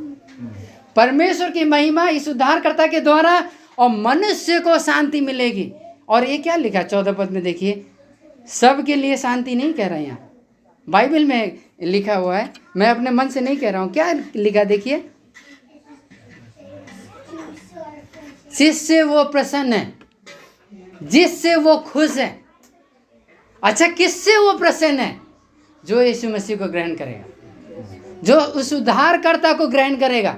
परमेश्वर की महिमा इस उद्धारकर्ता के द्वारा, और मनुष्य को शांति मिलेगी। और ये क्या लिखा 14 पद में देखिए, सबके लिए शांति नहीं कह रहा है, यहाँ बाइबल में लिखा हुआ है, मैं अपने मन से नहीं कह रहा हूँ। क्या लिखा देखिए, जिससे वो प्रसन्न है, जिससे वो खुश है। अच्छा, किससे वो प्रसन्न है? जो यीशु मसीह को ग्रहण करेगा, जो उस उद्धारकर्ता को ग्रहण करेगा,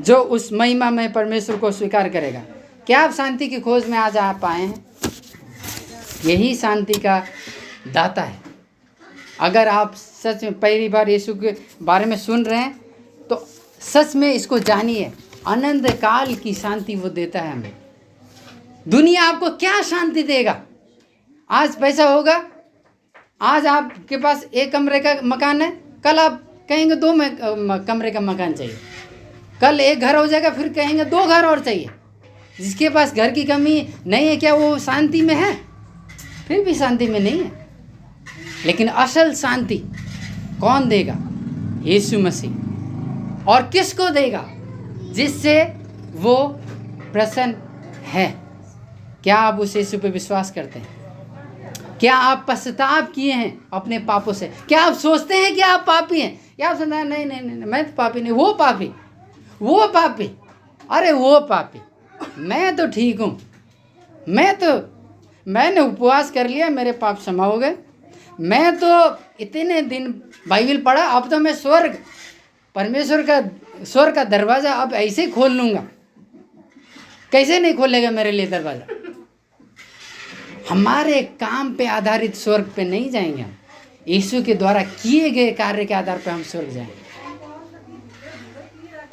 जो उस महिमा में परमेश्वर को स्वीकार करेगा। क्या आप शांति की खोज में आज आ पाए हैं? यही शांति का दाता है। अगर आप सच में पहली बार यीशु के बारे में सुन रहे हैं तो सच में इसको जानिए, आनंद काल की शांति वो देता है हमें। दुनिया आपको क्या शांति देगा? आज पैसा होगा, आज आपके पास एक कमरे का मकान है, कल आप कहेंगे 2 कमरे का मकान चाहिए, कल एक घर हो जाएगा, फिर कहेंगे 2 घर और चाहिए। जिसके पास घर की कमी नहीं है, क्या वो शांति में है? फिर भी शांति में नहीं है। लेकिन असल शांति कौन देगा? यीशु मसीह। और किसको देगा? जिससे वो प्रसन्न है। क्या आप उस यीशु पे विश्वास करते हैं? क्या आप पश्चाताप किए हैं अपने पापों से? क्या आप सोचते हैं कि आप पापी हैं? या आप सोचते हैं नहीं नहीं नहीं, मैं तो पापी नहीं, वो पापी, वो पापी, अरे वो पापी, मैं तो ठीक हूँ, मैंने उपवास कर लिया, मेरे पाप क्षमा हो गए, मैं तो इतने दिन बाइबल पढ़ा, अब तो मैं परमेश्वर का स्वर्ग का दरवाज़ा अब ऐसे ही खोल लूँगा। कैसे नहीं खोलेगा मेरे लिए दरवाज़ा? हमारे काम पे आधारित स्वर्ग पे नहीं जाएंगे हम, यीशु के द्वारा किए गए कार्य के आधार पे हम स्वर्ग जाएंगे।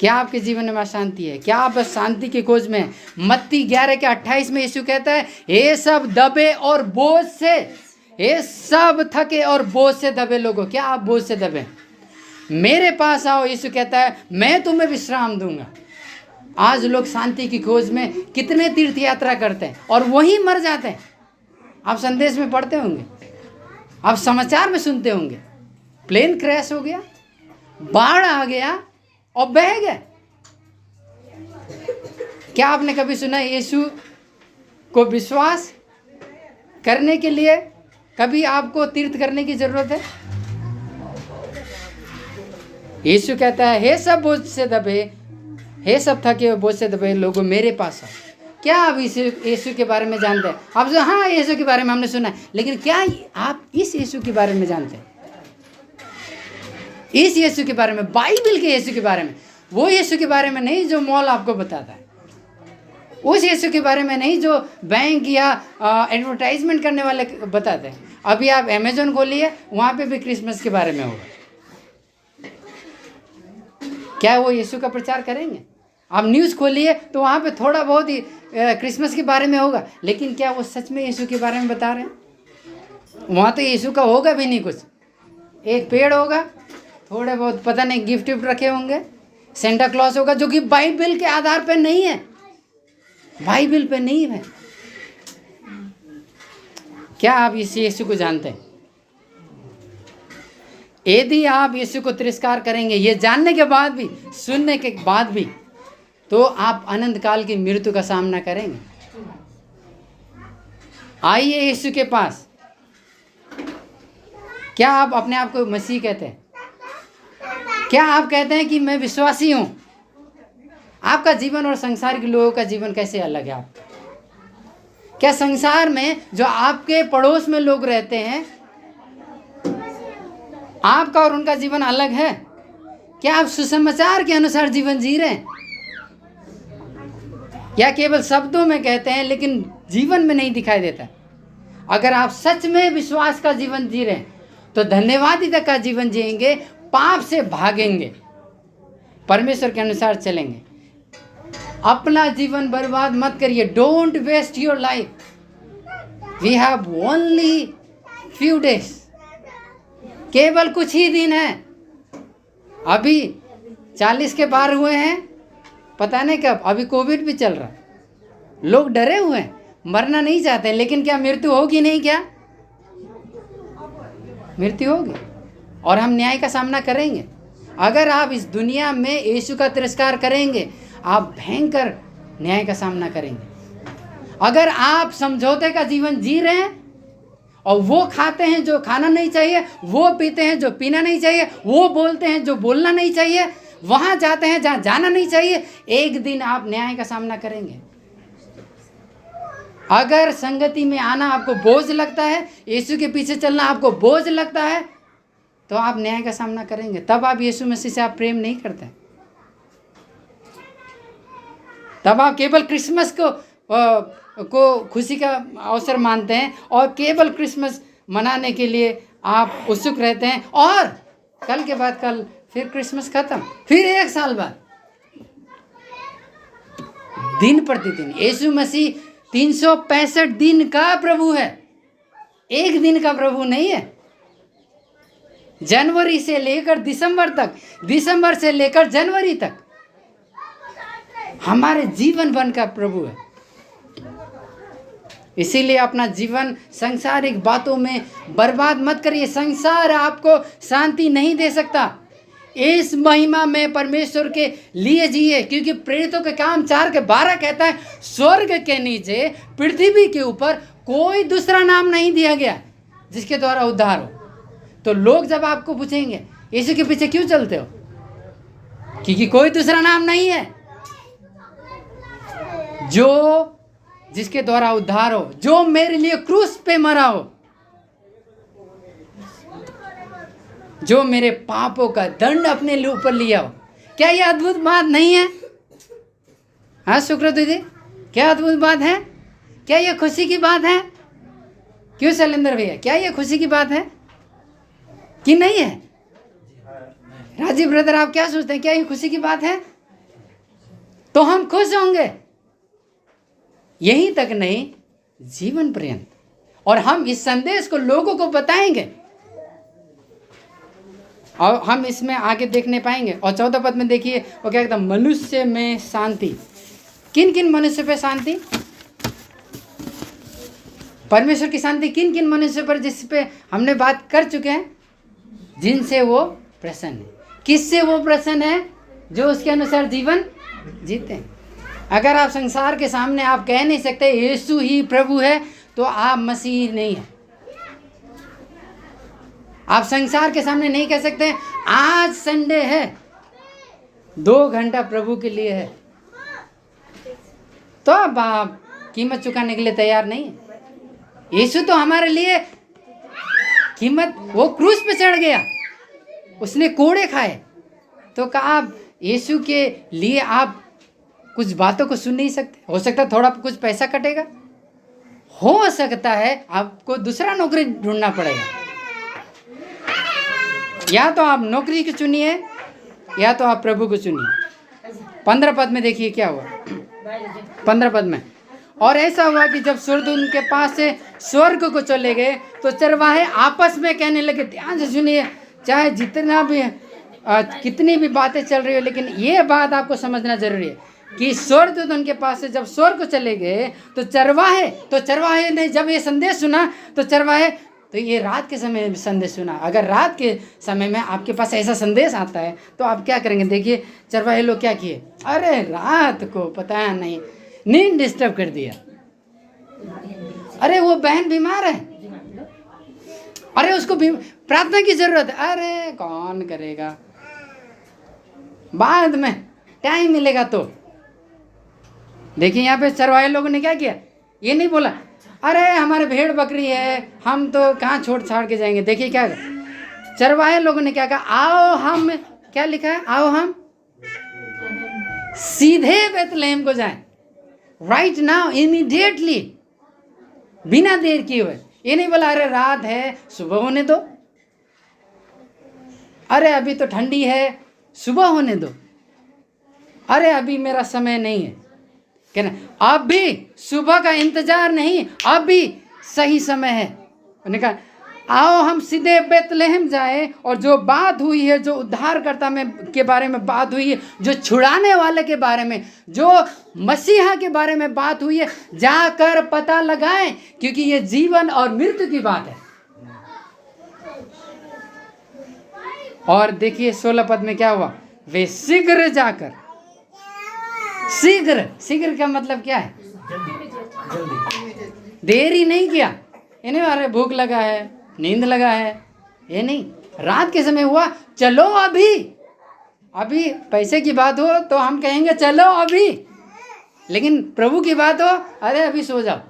क्या आपके जीवन में शांति है? क्या आप शांति की खोज में हैं? मत्ती 11:28 में यीशु कहता है, हे सब दबे और बोझ से, हे सब थके और बोझ से दबे लोगों, क्या आप बोझ से दबे? मेरे पास आओ, यीशु कहता है, मैं तुम्हें विश्राम दूंगा। आज लोग शांति की खोज में कितने तीर्थ यात्रा करते हैं और वहीं मर जाते हैं। आप संदेश में पढ़ते होंगे, आप समाचार में सुनते होंगे, प्लेन क्रैश हो गया, बाढ़ आ गया और बह गए। क्या आपने कभी सुना यीशु को विश्वास करने के लिए कभी आपको तीर्थ करने की जरूरत है? यीशु कहता है, हे सब बोझ से दबे, हे सब थके और बोझ से दबे लोगों, मेरे पास आओ। क्या आप यीशु के बारे में जानते हैं? आप जो हाँ यीशु के बारे में हमने सुना है, लेकिन क्या आप इस यीशु के बारे में जानते हैं? इस यीशु के बारे में, बाइबल के यीशु के बारे में, वो यीशु के बारे में नहीं जो मॉल आपको बताता है, उस यीशु के बारे में नहीं जो बैंक या एडवर्टाइजमेंट करने वाले बताते हैं। अभी आप अमेजोन खोलिए, वहाँ पे भी क्रिसमस के बारे में होगा। क्या वो यीशु का प्रचार करेंगे? आप न्यूज़ खोलिए तो वहाँ पे थोड़ा बहुत ही क्रिसमस के बारे में होगा, लेकिन क्या वो सच में यीशु के बारे में बता रहे हैं? वहाँ तो यीशु का होगा भी नहीं कुछ। एक पेड़ होगा, थोड़े बहुत पता नहीं गिफ्ट विफ्ट रखे होंगे, सेंटा क्लॉज होगा, जो कि बाइबल के आधार पर नहीं है, बाइबल पे नहीं है। क्या आप इस यीशु को जानते हैं? यदि आप यीशु को तिरस्कार करेंगे ये जानने के बाद भी, सुनने के बाद भी, तो आप अनंत काल की मृत्यु का सामना करेंगे। आइए यीशु के पास। क्या आप अपने आप को मसीह कहते हैं? क्या आप कहते हैं कि मैं विश्वासी हूं? आपका जीवन और संसार के लोगों का जीवन कैसे अलग है? आप क्या संसार में जो आपके पड़ोस में लोग रहते हैं, आपका और उनका जीवन अलग है? क्या आप सुसमाचार के अनुसार जीवन जी रहे हैं, या केवल शब्दों में कहते हैं लेकिन जीवन में नहीं दिखाई देता? अगर आप सच में विश्वास का जीवन जी रहे हैं तो धन्यवादिता का जीवन जिएंगे, पाप से भागेंगे, परमेश्वर के अनुसार चलेंगे। अपना जीवन बर्बाद मत करिए। Don't waste your life. We have only few days. केवल कुछ ही दिन है। अभी 40 के पार हुए हैं, पता नहीं कब। अभी कोविड भी चल रहा है, लोग डरे हुए हैं, मरना नहीं चाहते, लेकिन क्या मृत्यु होगी? नहीं, क्या मृत्यु होगी और हम न्याय का सामना करेंगे। अगर आप इस दुनिया में यीशु का तिरस्कार करेंगे, आप भयंकर न्याय का सामना करेंगे। अगर आप समझौते का जीवन जी रहे हैं और वो खाते हैं जो खाना नहीं चाहिए, वो पीते हैं जो पीना नहीं चाहिए, वो बोलते हैं जो बोलना नहीं चाहिए, वहां जाते हैं जहां जाना नहीं चाहिए, एक दिन आप न्याय का सामना करेंगे। अगर संगति में आना आपको बोझ लगता है, यीशु के पीछे चलना आपको बोझ लगता है, तो आप न्याय का सामना करेंगे। तब आप यीशु मसीह से आप प्रेम नहीं करते। तब आप केवल क्रिसमस को खुशी का अवसर मानते हैं और केवल क्रिसमस मनाने के लिए आप उत्सुक रहते हैं, और कल के बाद कल फिर क्रिसमस खत्म, फिर 1 साल बाद। दिन प्रतिदिन यीशु मसीह 365 दिन का प्रभु है, एक दिन का प्रभु नहीं है। जनवरी से लेकर दिसंबर तक, दिसंबर से लेकर जनवरी तक हमारे जीवन भर का प्रभु है। इसीलिए अपना जीवन सांसारिक बातों में बर्बाद मत करिए। संसार आपको शांति नहीं दे सकता। इस महिमा में परमेश्वर के लिए जिए, क्योंकि प्रेरितों के काम 4:12 कहता है, स्वर्ग के नीचे पृथ्वी के ऊपर कोई दूसरा नाम नहीं दिया गया जिसके द्वारा उद्धार हो। तो लोग जब आपको पूछेंगे यीशु के पीछे क्यों चलते हो, क्योंकि कोई दूसरा नाम नहीं है जो जिसके द्वारा उद्धार हो, जो मेरे लिए क्रूस पे मरा हो, जो मेरे पापों का दंड अपने ऊपर लिया हो। क्या यह अद्भुत बात नहीं है? हाँ सुकृत दीदी, क्या अद्भुत बात है? क्या यह खुशी की बात है? क्यों शैलेंद्र भैया, क्या यह खुशी की बात है कि नहीं है? राजीव ब्रदर, आप क्या सोचते हैं, क्या ये खुशी की बात है? तो हम खुश होंगे, यहीं तक नहीं, जीवन पर्यंत। और हम इस संदेश को लोगों को बताएंगे, और हम इसमें आगे देखने पाएंगे। और 14 पद में देखिए वो क्या कहता है, मनुष्य में शांति। किन किन मनुष्य पे शांति? परमेश्वर की शांति किन किन मनुष्य पर, जिस पे हमने बात कर चुके हैं, जिनसे वो प्रसन्न है। किससे वो प्रसन्न है? जो उसके अनुसार जीवन जीते हैं। अगर आप संसार के सामने आप कह नहीं सकते यीशु ही प्रभु है, तो आप मसीह नहीं है। आप संसार के सामने नहीं कह सकते आज संडे है, 2 घंटा प्रभु के लिए है, तो अब आप कीमत चुकाने के लिए तैयार नहीं है। यीशु तो हमारे लिए कीमत, वो क्रूस पे चढ़ गया, उसने कोड़े खाए, तो कहा आप यीशु के लिए आप कुछ बातों को सुन नहीं सकते? हो सकता है थोड़ा कुछ पैसा कटेगा, हो सकता है आपको दूसरा नौकरी ढूंढना पड़ेगा। या तो आप नौकरी को चुनिए, या तो आप प्रभु को चुनिए। 15 पद में देखिए क्या हुआ। 15 पद में, और ऐसा हुआ कि जब स्वर्गदूत उनके पास से स्वर्ग को चले गए तो चरवाहे आपस में कहने लगे, ध्यान से सुनिए, चाहे जितना भी कितनी भी बातें चल रही हो, लेकिन ये बात आपको समझना जरूरी है कि स्वर्गदूत उनके पास से जब स्वर्ग को चले गए तो चरवाहे ने जब ये संदेश सुना तो चरवाहे, तो ये रात के समय में संदेश सुना। अगर रात के समय में आपके पास ऐसा संदेश आता है तो आप क्या करेंगे? देखिए चरवाहे लोग क्या किए, अरे रात को पता नहीं नींद डिस्टर्ब कर दिया, अरे वो बहन बीमार है, अरे उसको भी प्रार्थना की जरूरत है, अरे कौन करेगा, बाद में टाइम मिलेगा तो। देखिए यहाँ पे चरवाहे लोगों ने क्या किया, ये नहीं बोला अरे हमारे भेड़ बकरी है हम तो कहाँ छोड़ छाड़ के जाएंगे। देखिए क्या चरवाहे लोगों ने क्या कहा, आओ हम, क्या लिखा है, आओ हम सीधे बेतलेहम को जाएं, राइट नाउ, इमीडिएटली, बिना देर किए हुए। ये नहीं बोला अरे रात है सुबह होने दो, अरे अभी तो ठंडी है सुबह होने दो, अरे अभी मेरा समय नहीं है, कहना अभी सुबह का इंतजार नहीं, अभी सही समय है। उन्होंने कहा आओ हम सीधे बेतलेहम जाए, और जो बात हुई है, जो उद्धारकर्ता में के बारे में बात हुई है, जो छुड़ाने वाले के बारे में, जो मसीहा के बारे में बात हुई है, जाकर पता लगाएं, क्योंकि ये जीवन और मृत्यु की बात है। और देखिए 16 पद में क्या हुआ, वे शीघ्र जाकर, शीघ्र का मतलब क्या है, देरी नहीं किया, इन्हें अरे भूख लगा है, नींद लगा है, ये नहीं, रात के समय हुआ, चलो अभी पैसे की बात हो तो हम कहेंगे चलो अभी, लेकिन प्रभु की बात हो, अरे अभी सो जाओ,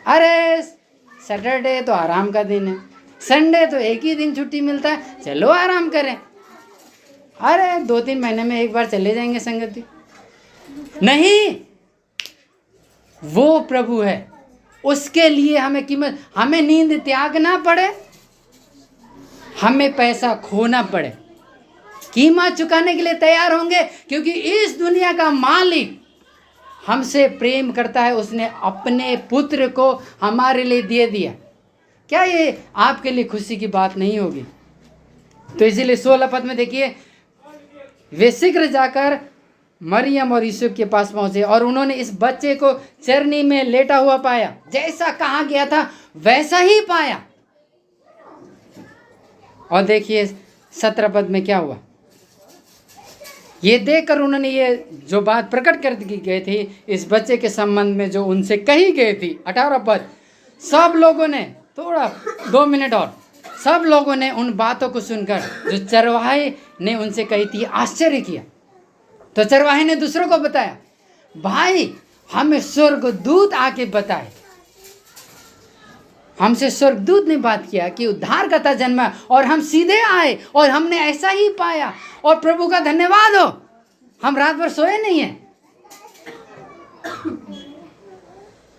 अरे सैटरडे तो आराम का दिन है, संडे तो एक ही दिन छुट्टी मिलता है, चलो आराम करें, अरे 2-3 महीने में एक बार चले जाएंगे संगति। नहीं, वो प्रभु है, उसके लिए हमें कीमत, हमें नींद त्यागना पड़े, हमें पैसा खोना पड़े, कीमत चुकाने के लिए तैयार होंगे, क्योंकि इस दुनिया का मालिक हमसे प्रेम करता है, उसने अपने पुत्र को हमारे लिए दे दिया। क्या ये आपके लिए खुशी की बात नहीं होगी? तो इसीलिए 16 पद में देखिए, वे शीघ्र जाकर मरियम और यूसुफ के पास पहुंचे, और उन्होंने इस बच्चे को चरनी में लेटा हुआ पाया, जैसा कहा गया था वैसा ही पाया। और देखिए 17 पद में क्या हुआ, ये देखकर उन्होंने ये जो बात प्रकट कर दी गई थी इस बच्चे के संबंध में जो उनसे कही गई थी, 18 पद, सब लोगों ने, थोड़ा 2 मिनट और, सब लोगों ने उन बातों को सुनकर जो चरवाहे ने उनसे कही थी आश्चर्य किया। तो चरवाहे ने दूसरों को बताया, भाई हमें स्वर्गदूत आके बताए, हमसे स्वर्गदूत ने बात किया कि उद्धारकर्ता जन्मा, और हम सीधे आए और हमने ऐसा ही पाया, और प्रभु का धन्यवाद हो, हम रात भर सोए नहीं हैं।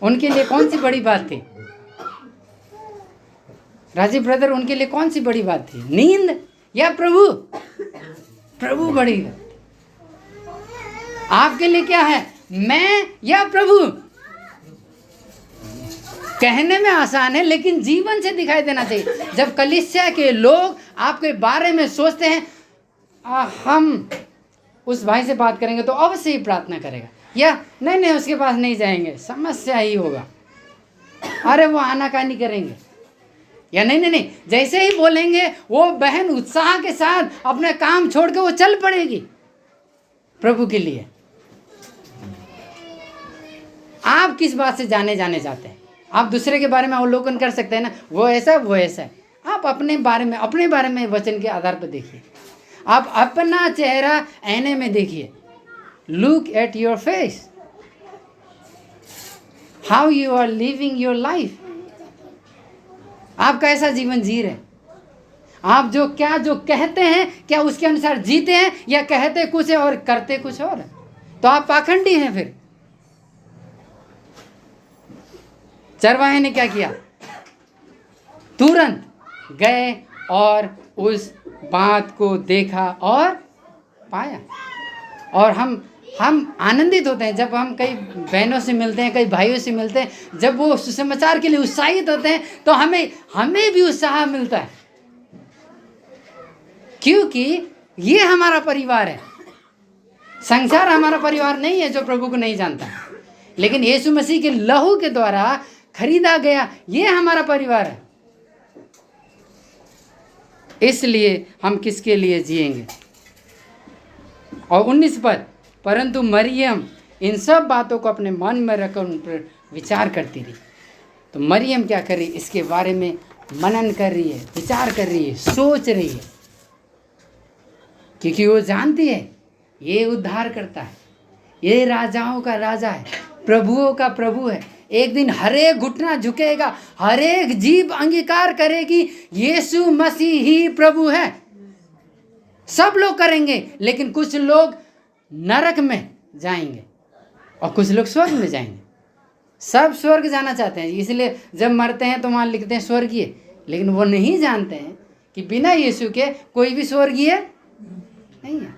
उनके लिए कौन सी बड़ी बात थी राजीव ब्रदर, उनके लिए कौन सी बड़ी बात थी, नींद या प्रभु? प्रभु बड़ी है। आपके लिए क्या है, मैं या प्रभु? कहने में आसान है, लेकिन जीवन से दिखाई देना चाहिए। जब कलीसिया के लोग आपके बारे में सोचते हैं हम उस भाई से बात करेंगे तो अवश्य ही प्रार्थना करेगा, या नहीं उसके पास नहीं जाएंगे, समस्या ही होगा, अरे वो आनाकानी करेंगे, या नहीं, जैसे ही बोलेंगे वो बहन उत्साह के साथ अपने काम छोड़ के वो चल पड़ेगी प्रभु के लिए। आप किस बात से जाने जाते हैं? आप दूसरे के बारे में अवलोकन कर सकते हैं ना, वो ऐसा है। आप अपने बारे में वचन के आधार पर देखिए, आप अपना चेहरा आईने में देखिए, look at your face, how you are living your life, आप कैसा जीवन जी रहे हैं, आप जो कहते हैं क्या उसके अनुसार जीते हैं, या कहते कुछ है और करते कुछ और है, तो आप पाखंडी हैं। फिर चरवाहे ने क्या किया, तुरंत गए और उस बात को देखा और पाया। और हम आनंदित होते हैं जब हम कई बहनों से मिलते हैं, कई भाइयों से मिलते हैं, जब वो सुसमाचार के लिए उत्साहित होते हैं तो हमें भी उत्साह मिलता है, क्योंकि ये हमारा परिवार है। संसार हमारा परिवार नहीं है जो प्रभु को नहीं जानता, लेकिन यीशु मसीह के लहू के द्वारा खरीदा गया ये हमारा परिवार है। इसलिए हम किसके लिए जिएंगे। और 19 पद, परंतु मरियम इन सब बातों को अपने मन में रखकर उन पर विचार करती रही। तो मरियम क्या कर रही, इसके बारे में मनन कर रही है, विचार कर रही है, सोच रही है, क्योंकि वो जानती है ये उद्धार करता है, ये राजाओं का राजा है, प्रभुओं का प्रभु है। एक दिन हर एक घुटना झुकेगा, हर एक जीभ अंगीकार करेगी यीशु मसीह ही प्रभु है। सब लोग करेंगे, लेकिन कुछ लोग नरक में जाएंगे और कुछ लोग स्वर्ग में जाएंगे। सब स्वर्ग जाना चाहते हैं, इसलिए जब मरते हैं तो वहाँ लिखते हैं स्वर्गीय, लेकिन वो नहीं जानते हैं कि बिना यीशु के कोई भी स्वर्गीय नहीं है।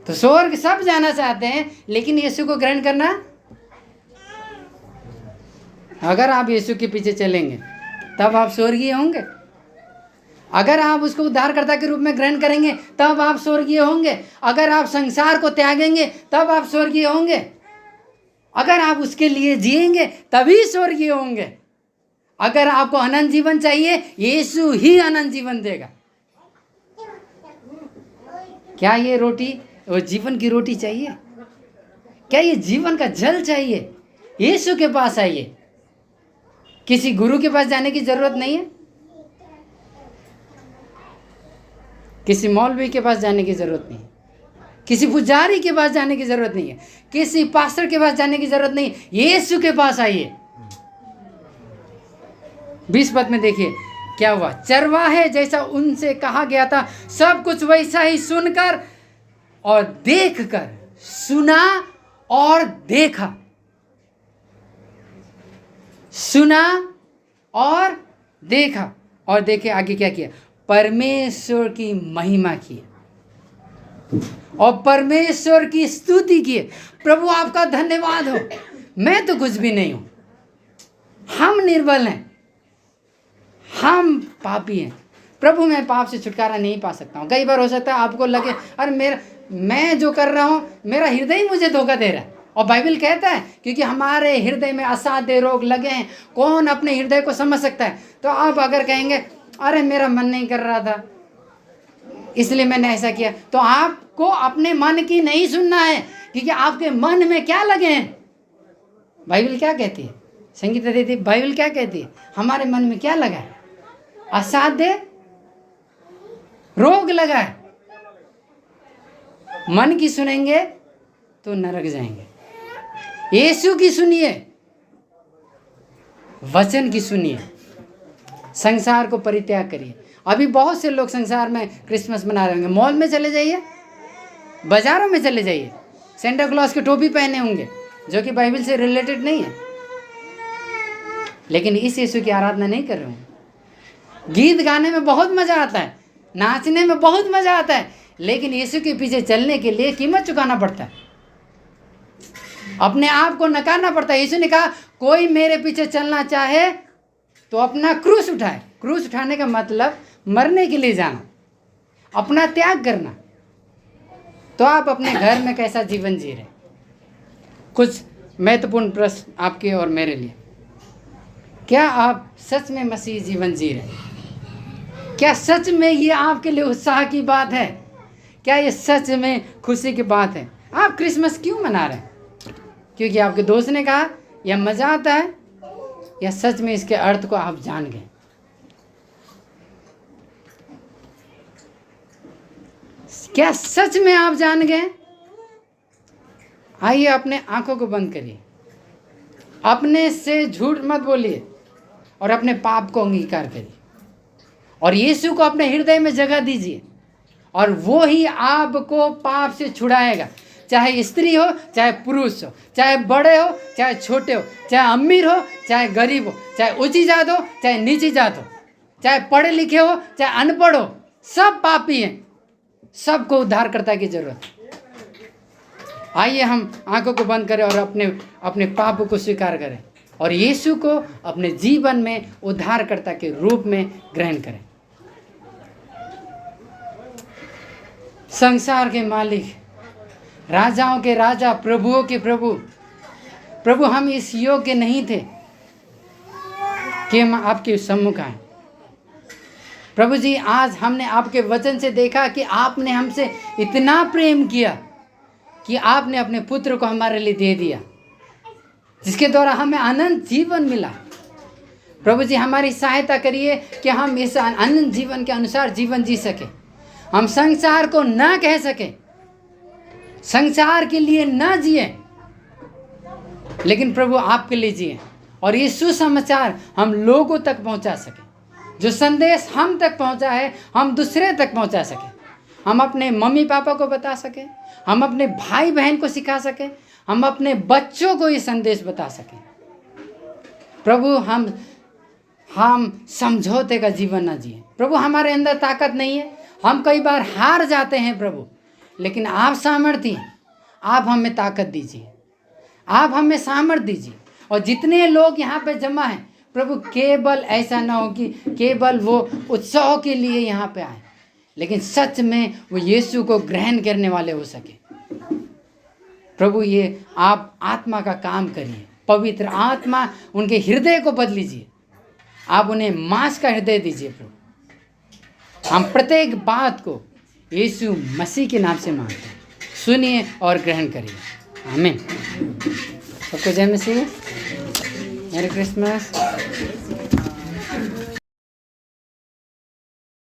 तो स्वर्ग सब जाना चाहते हैं, लेकिन यीशु को ग्रहण करना, अगर आप यीशु के पीछे चलेंगे तब आप स्वर्गीय होंगे। अगर आप उसको उद्धारकर्ता के रूप में ग्रहण करेंगे तब आप स्वर्गीय होंगे। अगर आप संसार को त्यागेंगे तब आप स्वर्गीय होंगे। अगर आप उसके लिए जिएंगे तभी स्वर्गीय होंगे। अगर आपको अनंत जीवन चाहिए, यीशु ही अनंत जीवन देगा। क्या ये रोटी वो जीवन की रोटी चाहिए? क्या ये जीवन का जल चाहिए? यीशु के पास आइए। किसी गुरु के पास जाने की जरूरत नहीं है, किसी मौलवी के पास जाने की जरूरत नहीं है, किसी पुजारी के पास जाने की जरूरत नहीं है, किसी पास्टर के पास जाने की जरूरत नहीं है। यीशु के पास आइए। 20 पद में देखिए क्या हुआ। चरवाहे जैसा उनसे कहा गया था, सब कुछ वैसा ही सुनकर और देखकर, सुना और देखा, सुना और देखा। और देखे आगे क्या किया, परमेश्वर की महिमा की और परमेश्वर की स्तुति की। प्रभु आपका धन्यवाद हो, मैं तो कुछ भी नहीं हूं, हम निर्बल हैं, हम पापी हैं। प्रभु मैं पाप से छुटकारा नहीं पा सकता हूँ। कई बार हो सकता है आपको लगे अरे मैं जो कर रहा हूँ, मेरा हृदय ही मुझे धोखा दे रहा है। और बाइबल कहता है क्योंकि हमारे हृदय में असाध्य रोग लगे हैं, कौन अपने हृदय को समझ सकता है। तो आप अगर कहेंगे अरे मेरा मन नहीं कर रहा था इसलिए मैंने ऐसा किया, तो आपको अपने मन की नहीं सुनना है, क्योंकि आपके मन में क्या लगे हैं। बाइबल क्या कहती है, संगीता दीदी बाइबल क्या कहती है, हमारे मन में क्या लगा है, असाध्य रोग लगा है। मन की सुनेंगे तो नरक जाएंगे। यीशु की सुनिए, वचन की सुनिए, संसार को परित्याग करिए। अभी बहुत से लोग संसार में क्रिसमस मना रहे होंगे। मॉल में चले जाइए, बाजारों में चले जाइए, सेंटा क्लॉज की टोपी पहने होंगे जो कि बाइबल से रिलेटेड नहीं है, लेकिन इस यीशु की आराधना नहीं कर रहे होंगे। गीत गाने में बहुत मजा आता है, नाचने में बहुत मजा आता है, लेकिन यीशु के पीछे चलने के लिए कीमत चुकाना पड़ता है, अपने आप को नकारना पड़ता है। यीशु ने कहा कोई मेरे पीछे चलना चाहे तो अपना क्रूस उठाए। क्रूस उठाने का मतलब मरने के लिए जाना, अपना त्याग करना। तो आप अपने घर में कैसा जीवन जी रहे? कुछ महत्वपूर्ण प्रश्न आपके और मेरे लिए। क्या आप सच में मसीह जीवन जी रहे हैं? क्या सच में ये आपके लिए उत्साह की बात है? क्या ये सच में खुशी की बात है? आप क्रिसमस क्यों मना रहे हैं? क्योंकि आपके दोस्त ने कहा, या मजा आता है, या सच में इसके अर्थ को आप जान गए? क्या सच में आप जान गए? आइए अपने आंखों को बंद करिए, अपने से झूठ मत बोलिए और अपने पाप को अंगीकार करिए और यीशु को अपने हृदय में जगह दीजिए, और वो ही आपको पाप से छुड़ाएगा। चाहे स्त्री हो, चाहे पुरुष हो, चाहे बड़े हो, चाहे छोटे हो, चाहे अमीर हो, चाहे गरीब हो, चाहे ऊंची जात हो, चाहे नीची जात हो, चाहे पढ़े लिखे हो, चाहे अनपढ़ हो, सब पापी हैं। सबको उद्धारकर्ता की जरूरत है। आइए हम आंखों को बंद करें और अपने पाप को स्वीकार करें और यीशु को अपने जीवन में उद्धारकर्ता के रूप में ग्रहण करें। संसार के मालिक, राजाओं के राजा, प्रभुओं के प्रभु, हम इस योग्य नहीं थे कि हम आपके सम्मुख आए। प्रभु जी, आज हमने आपके वचन से देखा कि आपने हमसे इतना प्रेम किया कि आपने अपने पुत्र को हमारे लिए दे दिया, जिसके द्वारा हमें अनंत जीवन मिला। प्रभु जी, हमारी सहायता करिए कि हम इस अनंत जीवन के अनुसार जीवन जी सके। हम संसार को ना कह सके, संसार के लिए ना जिए, लेकिन प्रभु आपके लिए जिए और ये सुसमाचार हम लोगों तक पहुंचा सके। जो संदेश हम तक पहुंचा है हम दूसरे तक पहुंचा सके। हम अपने मम्मी पापा को बता सके, हम अपने भाई बहन को सिखा सके, हम अपने बच्चों को ये संदेश बता सके। प्रभु, हम समझौते का जीवन ना जिए। प्रभु, हमारे अंदर ताकत नहीं है, हम कई बार हार जाते हैं प्रभु, लेकिन आप सामर्थ्य हैं। आप हमें ताकत दीजिए, आप हमें सामर्थ्य दीजिए। और जितने लोग यहाँ पे जमा हैं प्रभु, केवल ऐसा ना हो कि केवल वो उत्सव के लिए यहाँ पे आए, लेकिन सच में वो यीशु को ग्रहण करने वाले हो सके। प्रभु, ये आप आत्मा का काम करिए, पवित्र आत्मा उनके हृदय को बदलीजिए, आप उन्हें मांस का हृदय दीजिए। प्रभु, हम प्रत्येक बात को यीशु मसीह के नाम से मांगते हैं, सुनिए और ग्रहण करिए। आमीन। सबको जय मसीह। मेरी क्रिसमस।